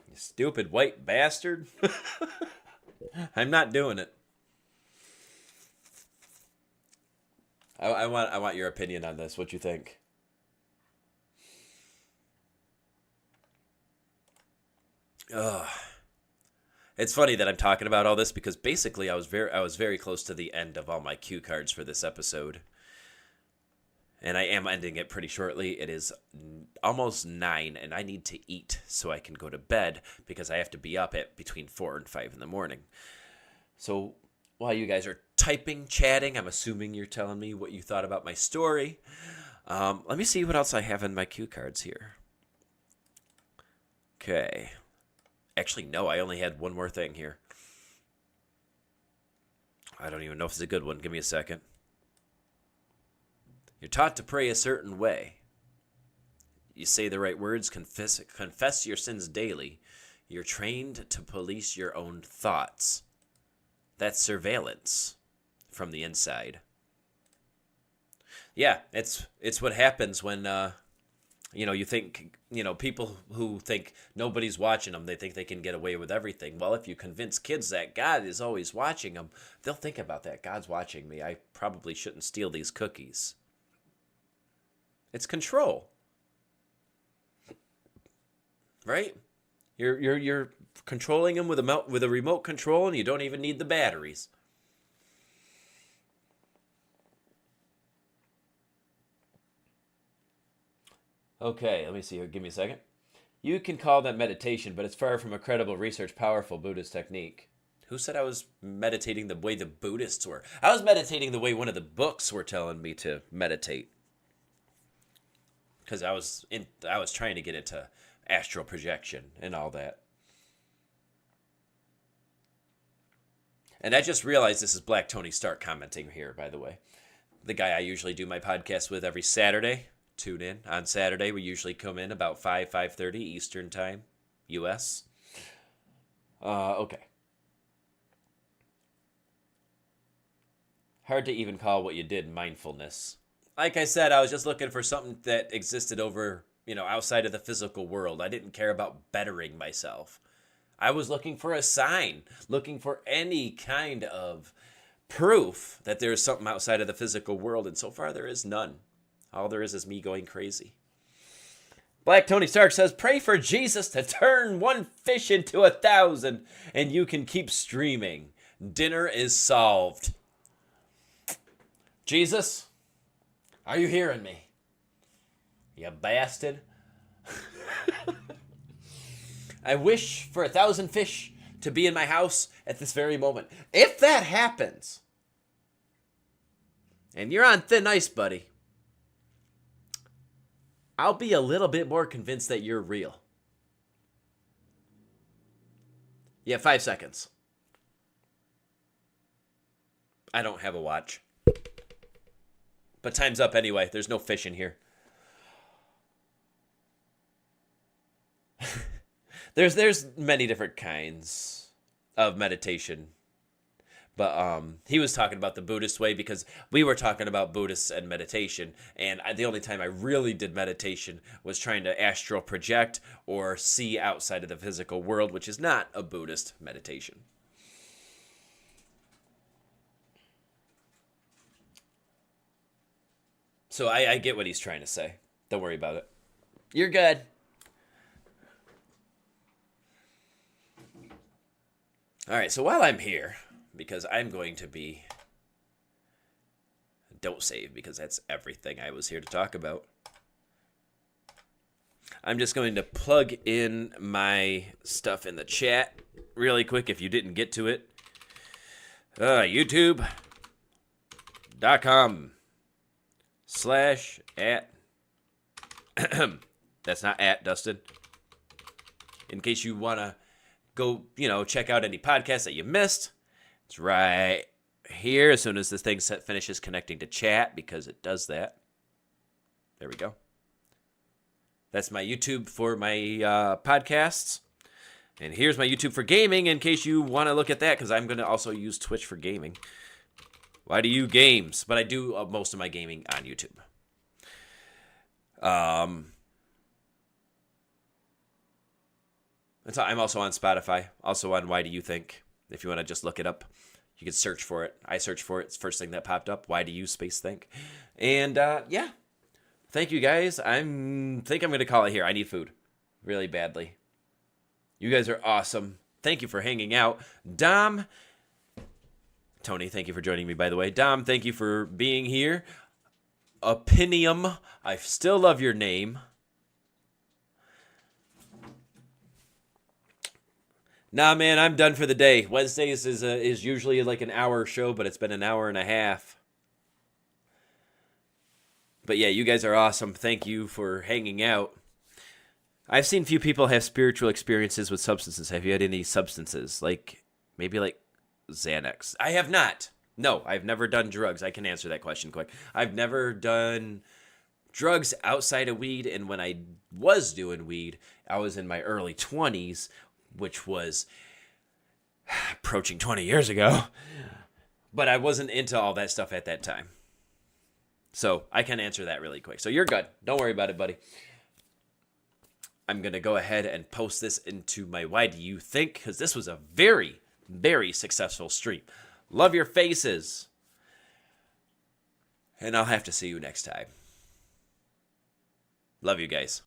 You stupid white bastard. I'm not doing it. I want your opinion on this. What you think? Ugh. It's funny that I'm talking about all this because basically I was very close to the end of all my cue cards for this episode. And I am ending it pretty shortly. It is almost 9 and I need to eat so I can go to bed because I have to be up at between 4 and 5 in the morning. So while you guys are typing, chatting, I'm assuming you're telling me what you thought about my story. Let me see what else I have in my cue cards here. Okay. Actually, no, I only had one more thing here. I don't even know if it's a good one. Give me a second. You're taught to pray a certain way. You say the right words, confess your sins daily. You're trained to police your own thoughts. That's surveillance from the inside. Yeah, it's what happens when you think, people who think nobody's watching them, they think they can get away with everything. Well, if you convince kids that God is always watching them, they'll think about that. God's watching me. I probably shouldn't steal these cookies. It's control. Right? You're controlling them with a remote control, and you don't even need the batteries. Okay, let me see here. Give me a second. You can call that meditation, but it's far from a credible, research, powerful Buddhist technique. Who said I was meditating the way the Buddhists were? I was meditating the way one of the books were telling me to meditate. Because I was trying to get into astral projection and all that. And I just realized this is Black Tony Stark commenting here, by the way. The guy I usually do my podcast with every Saturday. Tune in on Saturday. We usually come in about 5:30 Eastern Time, U.S. Okay. Hard to even call what you did mindfulness. Like I said, I was just looking for something that existed over, outside of the physical world. I didn't care about bettering myself. I was looking for a sign, looking for any kind of proof that there is something outside of the physical world, and so far there is none. All there is me going crazy. Black Tony Stark says, pray for Jesus to turn one fish into 1,000, and you can keep streaming. Dinner is solved. Jesus, are you hearing me? You bastard. I wish for 1,000 fish to be in my house at this very moment. If that happens, and you're on thin ice, buddy, I'll be a little bit more convinced that you're real. You have 5 seconds. I don't have a watch. But time's up anyway. There's no fish in here. There's many different kinds of meditation. But he was talking about the Buddhist way because we were talking about Buddhists and meditation. And the only time I really did meditation was trying to astral project or see outside of the physical world, which is not a Buddhist meditation. So I get what he's trying to say. Don't worry about it. You're good. All right, so while I'm here, because I'm going to be... Don't save, because that's everything I was here to talk about. I'm just going to plug in my stuff in the chat really quick if you didn't get to it. YouTube.com/@ That's not at, Dustin. In case you want to go, check out any podcasts that you missed. It's right here as soon as this thing finishes connecting to chat, because it does that. There we go. That's my YouTube for my podcasts. And here's my YouTube for gaming in case you want to look at that, because I'm going to also use Twitch for gaming. Why do you games? But I do most of my gaming on YouTube. I'm also on Spotify, also on Why Do You Think? If you want to just look it up, you can search for it. I searched for it. It's the first thing that popped up. Why do you space think? And yeah, thank you guys. I think I'm going to call it here. I need food really badly. You guys are awesome. Thank you for hanging out. Dom, Tony, thank you for joining me, by the way. Dom, thank you for being here. Opinium, I still love your name. Nah, man, I'm done for the day. Wednesdays is usually like an hour show, but it's been an hour and a half. But yeah, you guys are awesome. Thank you for hanging out. I've seen few people have spiritual experiences with substances. Have you had any substances? Maybe like Xanax? I have not. No, I've never done drugs. I can answer that question quick. I've never done drugs outside of weed, and when I was doing weed, I was in my early 20s, which was approaching 20 years ago. But I wasn't into all that stuff at that time. So I can answer that really quick. So you're good. Don't worry about it, buddy. I'm going to go ahead and post this into my Why Do You Think? Because this was a very, very successful stream. Love your faces. And I'll have to see you next time. Love you guys.